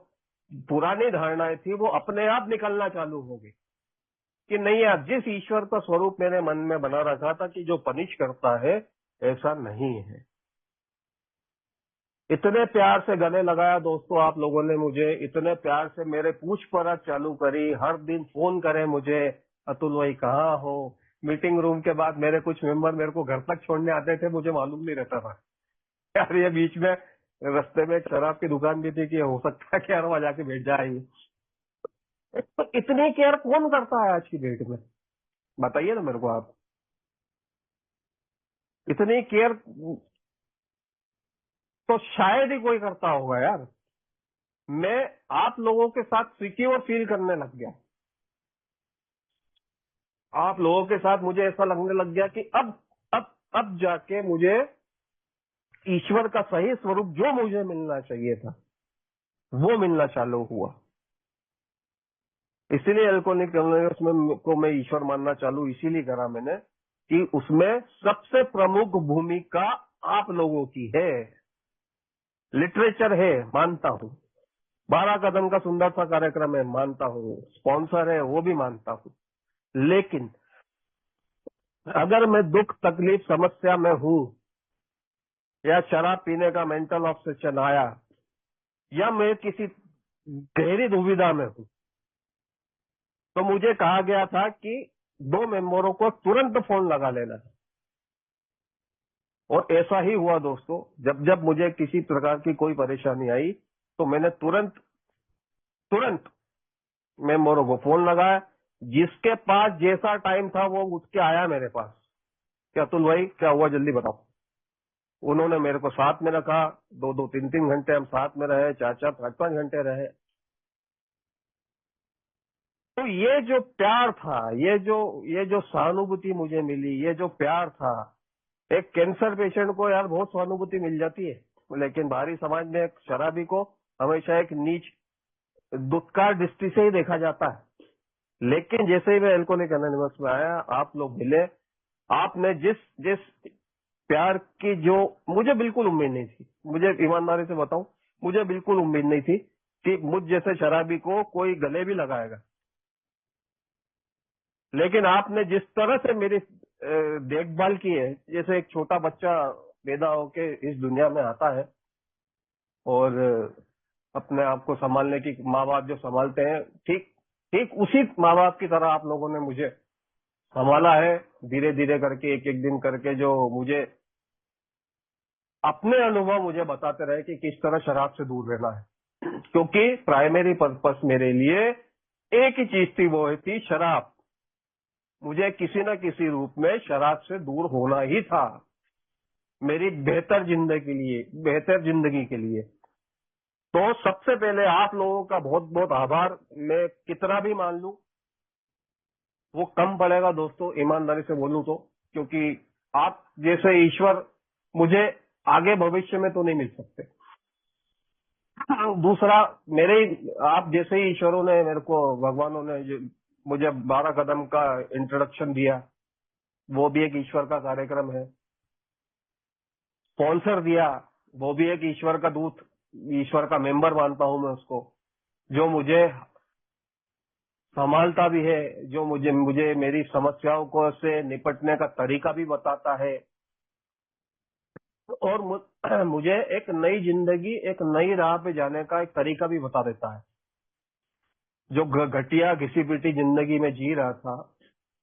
पुरानी धारणाएं थी वो अपने आप निकलना चालू हो गई कि नहीं यार, जिस ईश्वर का स्वरूप मेरे मन में बना रखा था कि जो पनिश करता है, ऐसा नहीं है। इतने प्यार से गले लगाया दोस्तों आप लोगों ने मुझे, इतने प्यार से मेरे पूछपरछ चालू करी, हर दिन फोन करे मुझे, अतुल भाई कहाँ हो। मीटिंग रूम के बाद मेरे कुछ मेंबर मेरे को घर तक छोड़ने आते थे, मुझे मालूम नहीं रहता था यार ये बीच में रास्ते में एक शराब की दुकान भी थी कि हो सकता है कि यार वहां जाके बैठ जाए। तो इतनी केयर कौन करता है आज की डेट में, बताइए ना मेरे को आप। इतनी केयर तो शायद ही कोई करता होगा यार। मैं आप लोगों के साथ सिक्योर फील करने लग गया, आप लोगों के साथ मुझे ऐसा लगने लग गया कि अब जाके मुझे ईश्वर का सही स्वरूप जो मुझे मिलना चाहिए था वो मिलना चालू हुआ। इसीलिए अल्कोहलिक एनोनिमस में को मैं ईश्वर मानना चालू इसीलिए करा मैंने कि उसमें सबसे प्रमुख भूमिका आप लोगों की है। लिटरेचर है मानता हूँ, 12 कदम का सुंदर सा कार्यक्रम है मानता हूँ, स्पॉन्सर है वो भी मानता हूँ, लेकिन अगर मैं दुख तकलीफ समस्या में हूँ, या शराब पीने का मेंटल ऑब्सेशन आया, या मैं किसी गहरी दुविधा में हूँ, तो मुझे कहा गया था कि 2 मेंबरों को तुरंत फोन लगा लेना है। और ऐसा ही हुआ दोस्तों, जब जब मुझे किसी प्रकार की कोई परेशानी आई तो मैंने तुरंत तुरंत मेंबरों को फोन लगाया। जिसके पास जैसा टाइम था वो उठ के आया मेरे पास कि अतुल भाई क्या हुआ जल्दी बताओ। उन्होंने मेरे को साथ में रखा, 2-2, 3-3 घंटे हम साथ में रहे, 4-4, 5-5 घंटे रहे। तो ये जो प्यार था, ये जो सहानुभूति मुझे मिली, ये जो प्यार था, एक कैंसर पेशेंट को यार बहुत सहानुभूति मिल जाती है, लेकिन बाहरी समाज में एक शराबी को हमेशा एक नीच दुत्कार दृष्टि से ही देखा जाता है। लेकिन जैसे ही मैं एल्कोहलिक एनोनिमस में आया, आप लोग मिले, आपने जिस जिस प्यार की जो मुझे बिल्कुल उम्मीद नहीं थी, मुझे ईमानदारी से बताऊं, मुझे बिल्कुल उम्मीद नहीं थी कि मुझ जैसे शराबी को कोई गले भी लगाएगा। लेकिन आपने जिस तरह से मेरी देखभाल की है, जैसे एक छोटा बच्चा पैदा होके इस दुनिया में आता है और अपने आप को संभालने की माँ बाप जो संभालते हैं, ठीक ठीक उसी माँ बाप की तरह आप लोगों ने मुझे संभाला है धीरे धीरे करके, एक एक दिन करके, जो मुझे अपने अनुभव मुझे बताते रहे कि किस तरह शराब से दूर रहना है। क्योंकि प्राइमरी पर्पस मेरे लिए एक ही चीज थी, वो थी शराब। मुझे किसी न किसी रूप में शराब से दूर होना ही था, मेरी बेहतर जिंदगी के लिए, बेहतर जिंदगी के लिए। तो सबसे पहले आप लोगों का बहुत बहुत आभार। मैं कितना भी मान लूं वो कम पड़ेगा दोस्तों, ईमानदारी से बोलूं तो, क्योंकि आप जैसे ईश्वर मुझे आगे भविष्य में तो नहीं मिल सकते। दूसरा, मेरे आप जैसे ही ईश्वरों ने मेरे को, भगवानों ने मुझे 12 कदम का इंट्रोडक्शन दिया, वो भी एक ईश्वर का कार्यक्रम है। स्पॉन्सर दिया, वो भी एक ईश्वर का दूत, ईश्वर का मेंबर मानता हूं मैं उसको, जो मुझे संभालता भी है, जो मुझे मुझे मेरी समस्याओं को से निपटने का तरीका भी बताता है, और मुझे एक नई जिंदगी, एक नई राह पे जाने का एक तरीका भी बता देता है। जो घटिया घिसी पिटी जिंदगी में जी रहा था,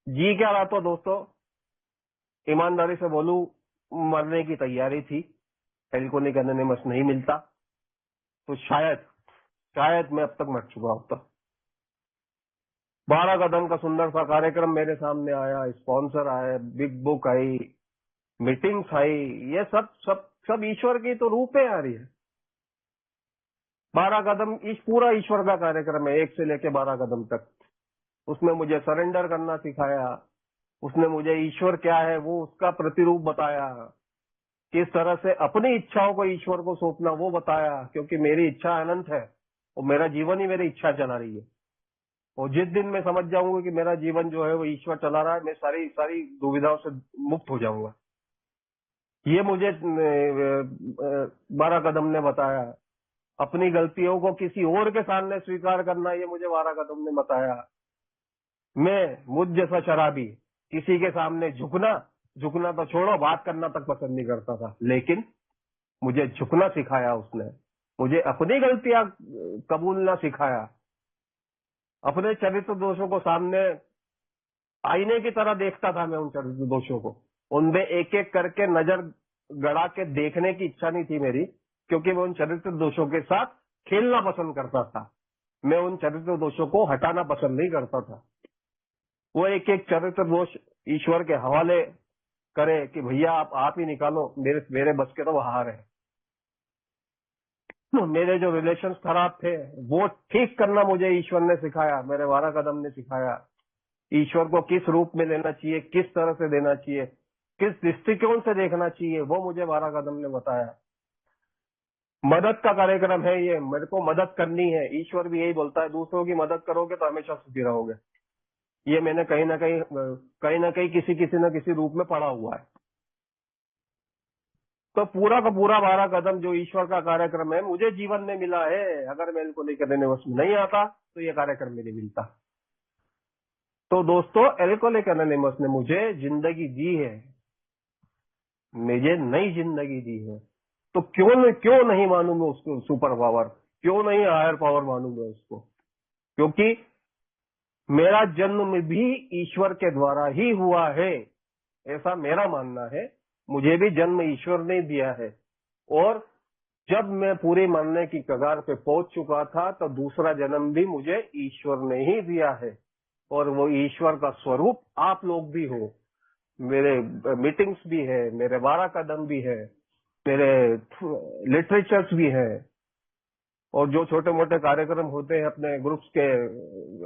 जी क्या रहा था दोस्तों, ईमानदारी से बोलूं, मरने की तैयारी थी। एल्कोहलिक एनोनिमस नहीं मिलता तो शायद शायद मैं अब तक मर चुका होता। 12 कदम का सुंदर सा कार्यक्रम मेरे सामने आया, स्पॉन्सर आए, बिग बुक आई, मीटिंग्स आई, ये सब सब सब ईश्वर की तो रूप है यार। ये 12 कदम इस पूरा ईश्वर का कार्यक्रम है, 1 से लेके 12 कदम तक। उसमें मुझे सरेंडर करना सिखाया, उसने मुझे ईश्वर क्या है वो उसका प्रतिरूप बताया, किस तरह से अपनी इच्छाओं को ईश्वर को सौंपना वो बताया, क्योंकि मेरी इच्छा अनंत है और मेरा जीवन ही मेरी इच्छा चला रही है। और जिस दिन मैं समझ जाऊंगा कि मेरा जीवन जो है वो ईश्वर चला रहा है, मैं सारी सारी दुविधाओं से मुक्त हो जाऊंगा। ये मुझे 12 कदम ने बताया। अपनी गलतियों को किसी और के सामने स्वीकार करना, ये मुझे 12 कदम ने बताया। मैं मुझ जैसा शराबी किसी के सामने झुकना झुकना तो छोड़ो, बात करना तक पसंद नहीं करता था, लेकिन मुझे झुकना सिखाया उसने। मुझे अपनी गलतियां कबूलना सिखाया। अपने चरित्र दोषों को सामने आईने की तरह देखता था मैं, उन चरित्र दोषों को उनमें एक एक करके नजर गड़ा के देखने की इच्छा नहीं थी मेरी, क्योंकि मैं उन चरित्र दोषों के साथ खेलना पसंद करता था। मैं उन चरित्र दोषों को हटाना पसंद नहीं करता था। वो एक एक चरित्र दोष ईश्वर के हवाले करे कि भैया आप ही निकालो, मेरे मेरे बस के तो बाहर है। मेरे जो रिलेशंस खराब थे वो ठीक करना मुझे ईश्वर ने सिखाया, मेरे 12 कदम ने सिखाया। ईश्वर को किस रूप में लेना चाहिए, किस तरह से देना चाहिए, किस दृष्टिकोण से देखना चाहिए, वो मुझे 12 कदम ने बताया। मदद का कार्यक्रम है ये, मेरे को मदद करनी है। ईश्वर भी यही बोलता है, दूसरों की मदद करोगे तो हमेशा सुखी रहोगे। ये मैंने कहीं ना कहीं किसी किसी न किसी रूप में पढ़ा हुआ है। तो पूरा का पूरा 12 कदम जो ईश्वर का कार्यक्रम है मुझे जीवन में मिला है। अगर मैं इनको लेकर एनोनिमस में नहीं आता तो ये कार्यक्रम नहीं मिलता। तो दोस्तों, एल्कोहलिक एनोनिमस ने मुझे जिंदगी दी है, मुझे नई जिंदगी दी है। तो क्यों नहीं मानूं मैं उसको सुपर पावर, क्यों नहीं हायर पावर मानूं मैं उसको? क्योंकि मेरा जन्म भी ईश्वर के द्वारा ही हुआ है, ऐसा मेरा मानना है। मुझे भी जन्म ईश्वर ने दिया है, और जब मैं पूरे मरने की कगार पे पहुंच चुका था तो दूसरा जन्म भी मुझे ईश्वर ने ही दिया है। और वो ईश्वर का स्वरूप आप लोग भी हो। मेरे मीटिंग्स भी है, मेरे 12 कदम भी है, मेरे लिटरेचर्स भी है, और जो छोटे मोटे कार्यक्रम होते हैं अपने ग्रुप्स के,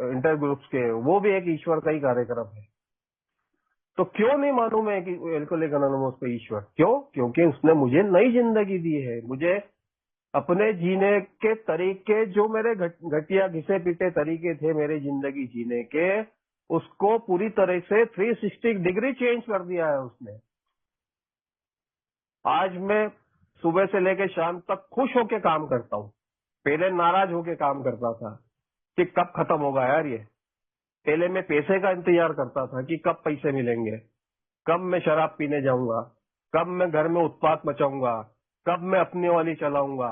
इंटर ग्रुप्स के, वो भी एक ईश्वर का ही कार्यक्रम है। तो क्यों नहीं मानूं मैं कि एल्कोहलिक एनोनिमस पे ईश्वर? क्यों? क्योंकि उसने मुझे नई जिंदगी दी है। मुझे अपने जीने के तरीके, जो मेरे घटिया घिसे पीटे तरीके थे मेरे जिंदगी जीने के, उसको पूरी तरह से 360 डिग्री चेंज कर दिया है उसने। आज मैं सुबह से लेकर शाम तक खुश होके काम करता हूँ। पहले नाराज होके काम करता था कि कब खत्म होगा यार ये। पहले मैं पैसे का इंतजार करता था कि कब पैसे मिलेंगे, कब मैं शराब पीने जाऊंगा, कब मैं घर में उत्पात मचाऊंगा, कब मैं अपनी वाली चलाऊंगा,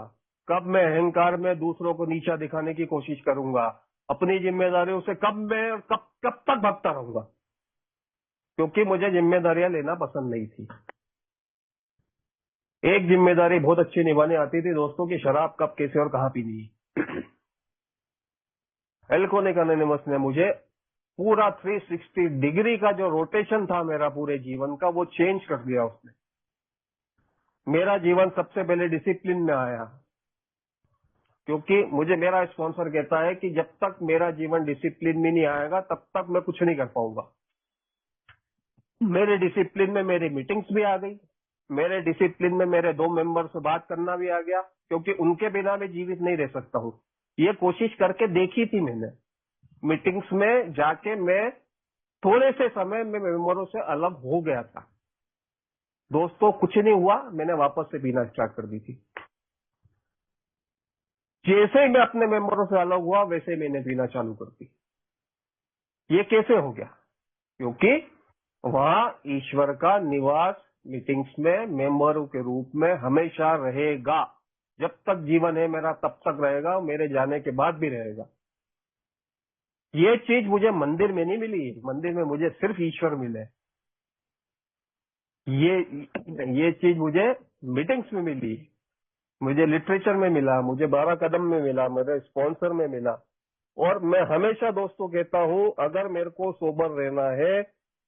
कब मैं अहंकार में दूसरों को नीचा दिखाने की कोशिश करूंगा, अपनी जिम्मेदारियों से कब मैं कब कब तक भागता रहूंगा। क्योंकि मुझे जिम्मेदारियां लेना पसंद नहीं थी। एक जिम्मेदारी बहुत अच्छी निभानी आती थी दोस्तों की शराब कब कैसे और कहाँ पीनी है। एल्कोहलिक एनोनिमस ने मुझे पूरा 360 डिग्री का जो रोटेशन था मेरा पूरे जीवन का वो चेंज कर दिया उसने। मेरा जीवन सबसे पहले डिसिप्लिन में आया, क्योंकि मुझे मेरा स्पॉन्सर कहता है कि जब तक मेरा जीवन डिसिप्लिन में नहीं आएगा तब तक मैं कुछ नहीं कर पाऊंगा। मेरे डिसिप्लिन में मेरी मीटिंग्स भी आ गई, मेरे डिसिप्लिन में मेरे 2 मेंबर से बात करना भी आ गया, क्योंकि उनके बिना मैं जीवित नहीं रह सकता हूँ। ये कोशिश करके देखी थी मैंने। मीटिंग्स में जाके मैं थोड़े से समय में मेंबरों से अलग हो गया था। दोस्तों कुछ नहीं हुआ, मैंने वापस से पीना स्टार्ट कर दी थी। जैसे ही मैं अपने मेंबरों से अलग हुआ वैसे ही मैंने पीना चालू कर दी। ये कैसे हो गया? क्योंकि वहां ईश्वर का निवास मीटिंग्स में मेंबरों के रूप में हमेशा रहेगा। जब तक जीवन है मेरा तब तक रहेगा, मेरे जाने के बाद भी रहेगा। ये चीज मुझे मंदिर में नहीं मिली, मंदिर में मुझे सिर्फ ईश्वर मिले। ये चीज मुझे मीटिंग्स में मिली, मुझे लिटरेचर में मिला, मुझे 12 कदम में मिला, मेरे स्पॉन्सर में मिला। और मैं हमेशा दोस्तों कहता हूं, अगर मेरे को सोबर रहना है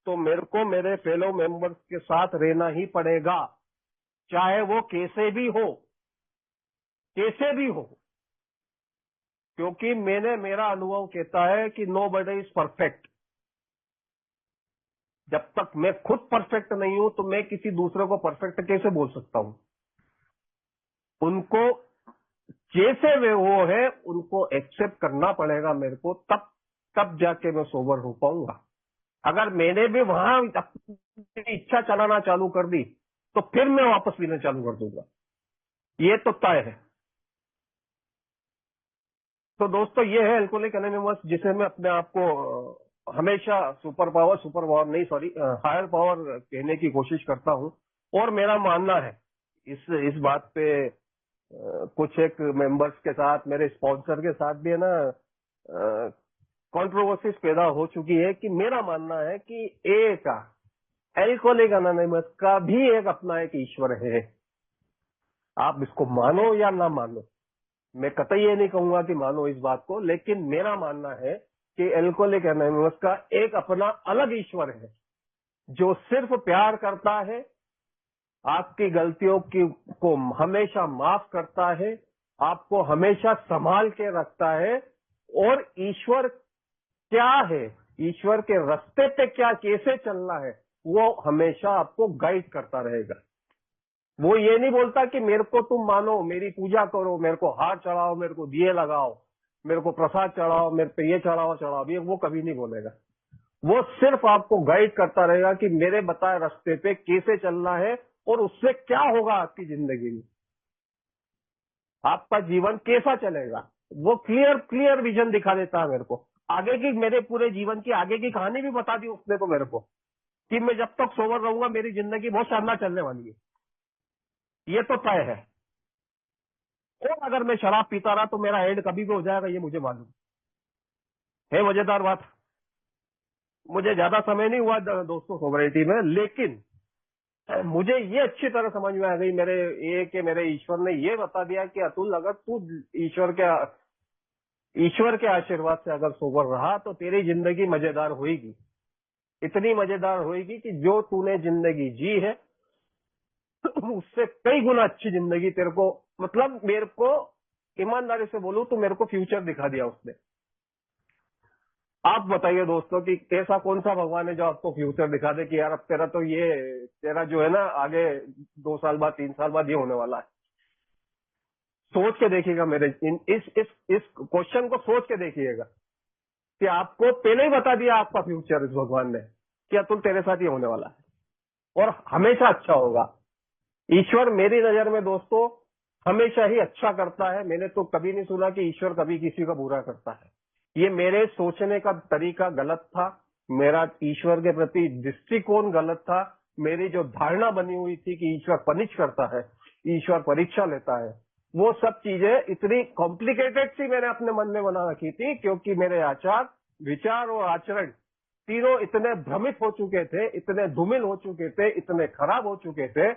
तो मेरे को मेरे फेलो मेंबर्स के साथ रहना ही पड़ेगा, चाहे वो कैसे भी हो, कैसे भी हो। क्योंकि मेरा अनुभव कहता है कि नोबडी इज परफेक्ट। जब तक मैं खुद परफेक्ट नहीं हूं तो मैं किसी दूसरे को परफेक्ट कैसे बोल सकता हूं। उनको जैसे वे वो है उनको एक्सेप्ट करना पड़ेगा मेरे को, तब जाके मैं सोबर हो पाऊंगा। अगर मैंने भी वहां अपनी इच्छा चलाना चालू कर दी तो फिर मैं वापस पीना चालू कर दूंगा, ये तो तय है। तो दोस्तों ये है एल्कोहलिक एनोनिमस, जिसे मैं अपने आप को हमेशा सुपर पावर नहीं सॉरी हायर पावर कहने की कोशिश करता हूं। और मेरा मानना है इस बात पे कुछ एक मेंबर्स के साथ, मेरे स्पॉन्सर के साथ भी है ना कंट्रोवर्सीज पैदा हो चुकी है कि मेरा मानना है कि एक एल्कोहलिक एनोनिमस का भी एक अपना एक ईश्वर है। आप इसको मानो या ना मानो, मैं कतई ये नहीं कहूंगा कि मानो इस बात को, लेकिन मेरा मानना है कि एल्कोहलिक एनोनिमस का एक अपना अलग ईश्वर है जो सिर्फ प्यार करता है, आपकी गलतियों को हमेशा माफ करता है, आपको हमेशा संभाल के रखता है। और ईश्वर क्या है, ईश्वर के रास्ते पे क्या कैसे चलना है, वो हमेशा आपको गाइड करता रहेगा। वो ये नहीं बोलता कि मेरे को तुम मानो, मेरी पूजा करो, मेरे को हार चढ़ाओ, मेरे को दिए लगाओ, मेरे को प्रसाद चढ़ाओ, मेरे पे ये चढ़ाओ, ये वो कभी नहीं बोलेगा। वो सिर्फ आपको गाइड करता रहेगा कि मेरे बताए रास्ते पे कैसे चलना है और उससे क्या होगा आपकी जिंदगी में, आपका जीवन कैसा चलेगा। वो क्लियर विजन दिखा देता है मेरे को। आगे की, मेरे पूरे जीवन की आगे की कहानी भी बता दी उसने तो मेरे को, कि मैं जब तक सोबर रहूंगा मेरी जिंदगी बहुत शानदार चलने वाली है, ये तो तय है। और अगर मैं शराब पीता रहा तो मेरा एंड कभी भी हो जाएगा, ये मुझे मालूम है। मजेदार बात, मुझे ज्यादा समय नहीं हुआ दोस्तों सोबरिटी में, लेकिन मुझे ये अच्छी तरह समझ में आ गई मेरे ईश्वर ने ये बता दिया कि अतुल, अगर तू ईश्वर के आशीर्वाद से अगर सोबर रहा तो तेरी जिंदगी मजेदार होगी, इतनी मजेदार होगी कि जो तूने जिंदगी जी है उससे कई गुना अच्छी जिंदगी तेरे को, मतलब मेरे को ईमानदारी से बोलूं तो मेरे को फ्यूचर दिखा दिया उसने। आप बताइए दोस्तों कि ऐसा कौन सा भगवान है जो आपको फ्यूचर दिखा दे कि यार अब तेरा जो है ना आगे 2 साल बाद 3 साल बाद ये होने वाला है। सोच के देखिएगा, मेरे इस क्वेश्चन को सोच के देखिएगा कि आपको पहले ही बता दिया आपका फ्यूचर इस भगवान ने कि अतुल तेरे साथ ये होने वाला है और हमेशा अच्छा होगा। ईश्वर मेरी नजर में दोस्तों हमेशा ही अच्छा करता है। मैंने तो कभी नहीं सुना कि ईश्वर कभी किसी का बुरा करता है। ये मेरे सोचने का तरीका गलत था, मेरा ईश्वर के प्रति दृष्टिकोण गलत था। मेरी जो धारणा बनी हुई थी कि ईश्वर पनिश करता है, ईश्वर परीक्षा लेता है, वो सब चीजें इतनी कॉम्प्लिकेटेड सी मैंने अपने मन में बना रखी थी, क्योंकि मेरे आचार विचार और आचरण तीनों इतने भ्रमित हो चुके थे, इतने धूमिल हो चुके थे, इतने खराब हो चुके थे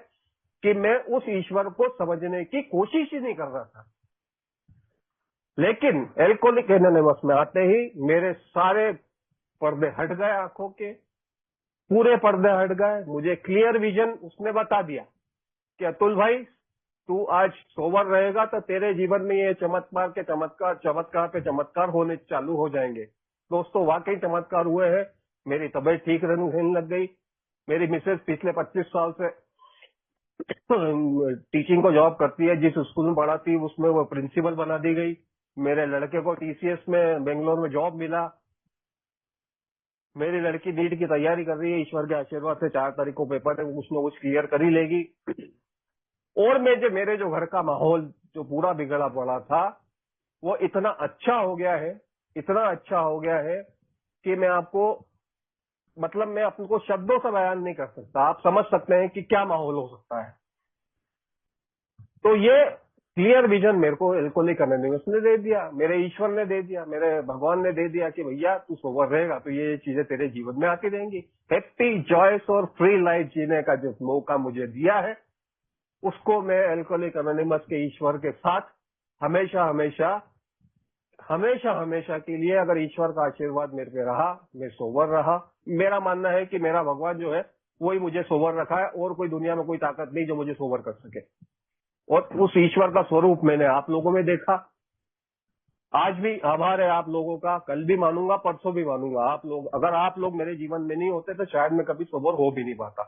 कि मैं उस ईश्वर को समझने की कोशिश ही नहीं कर रहा था। लेकिन एल्कोहलिक एनोनिमस में आते ही मेरे सारे पर्दे हट गए, आंखों के पूरे पर्दे हट गए। मुझे क्लियर विजन उसने बता दिया कि अतुल भाई, तू आज सोबर रहेगा तो तेरे जीवन में ये चमत्कार के चमत्कार पे चमत्कार होने चालू हो जाएंगे। दोस्तों, वाकई चमत्कार हुए हैं। मेरी तबीयत ठीक रहने लग गई। मेरी मिसेज पिछले 25 साल से टीचिंग को जॉब करती है। जिस स्कूल में पढ़ाती उसमें वो प्रिंसिपल बना दी गई। मेरे लड़के को टीसीएस में बेंगलोर में जॉब मिला। मेरी लड़की नीट की तैयारी कर रही है। ईश्वर के आशीर्वाद से 4 तारीख को पेपर है, कुछ न कुछ क्लियर कर ही लेगी। और मेरे जो घर का माहौल जो पूरा बिगड़ा पड़ा था, वो इतना अच्छा हो गया है, इतना अच्छा हो गया है कि मैं आपको शब्दों से बयान नहीं कर सकता। आप समझ सकते हैं कि क्या माहौल हो सकता है। तो ये क्लियर विजन मेरे को एल्कोहलिक एनोनिमस ने दे दिया, मेरे ईश्वर ने दे दिया, मेरे भगवान ने दे दिया कि भैया तू सोबर रहेगा तो ये चीजें तेरे जीवन में आती रहेंगी। हैप्पी, जॉयस और फ्री लाइफ जीने का जो मौका मुझे दिया है, उसको मैं एल्कोहलिक एनोनिमस के ईश्वर के साथ हमेशा हमेशा के लिए, अगर ईश्वर का आशीर्वाद मेरे पे रहा, मैं सोबर रहा। मेरा मानना है कि मेरा भगवान जो है वही मुझे सोबर रखा है, और कोई दुनिया में कोई ताकत नहीं जो मुझे सोबर कर सके। और उस ईश्वर का स्वरूप मैंने आप लोगों में देखा। आज भी आभार है आप लोगों का, कल भी मानूंगा, परसों भी मानूंगा। अगर आप लोग मेरे जीवन में नहीं होते तो शायद मैं कभी सोबर हो भी नहीं पाता।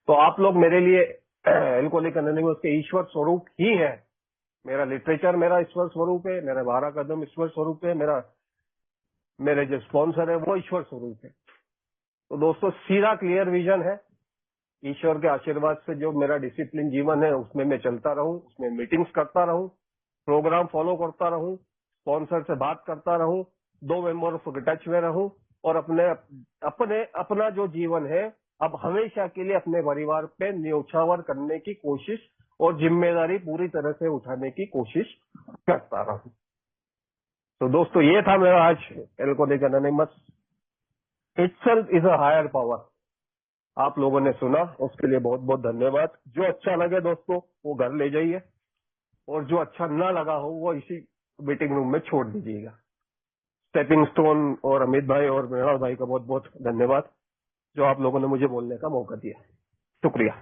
तो आप लोग मेरे लिए एल्कोहलिक एनोनिमस के ईश्वर स्वरूप ही है। मेरा लिटरेचर मेरा ईश्वर स्वरूप है, मेरा 12 कदम ईश्वर स्वरूप है, मेरे जो स्पॉन्सर है वो ईश्वर स्वरूप है। तो दोस्तों, सीधा क्लियर विजन है। ईश्वर के आशीर्वाद से जो मेरा डिसिप्लिन जीवन है उसमें मैं चलता रहूं, उसमें मीटिंग्स करता रहूं, प्रोग्राम फॉलो करता रहूं, स्पॉन्सर से बात करता रहूं, 2 मेंबर ऑफ टच में रहूं, और अपना जो जीवन है अब हमेशा के लिए अपने परिवार पे न्योछावर करने की कोशिश और जिम्मेदारी पूरी तरह से उठाने की कोशिश करता रहूं। तो दोस्तों, ये था मेरा आज alcoholic anonymous. Itself is a higher power. आप लोगों ने सुना, उसके लिए बहुत बहुत धन्यवाद। जो अच्छा लगे दोस्तों वो घर ले जाइए, और जो अच्छा ना लगा हो वो इसी मीटिंग रूम में छोड़ दीजिएगा। स्टेपिंग स्टोन और अमित भाई और मृणाल भाई का बहुत बहुत धन्यवाद, जो आप लोगों ने मुझे बोलने का मौका दिया। शुक्रिया।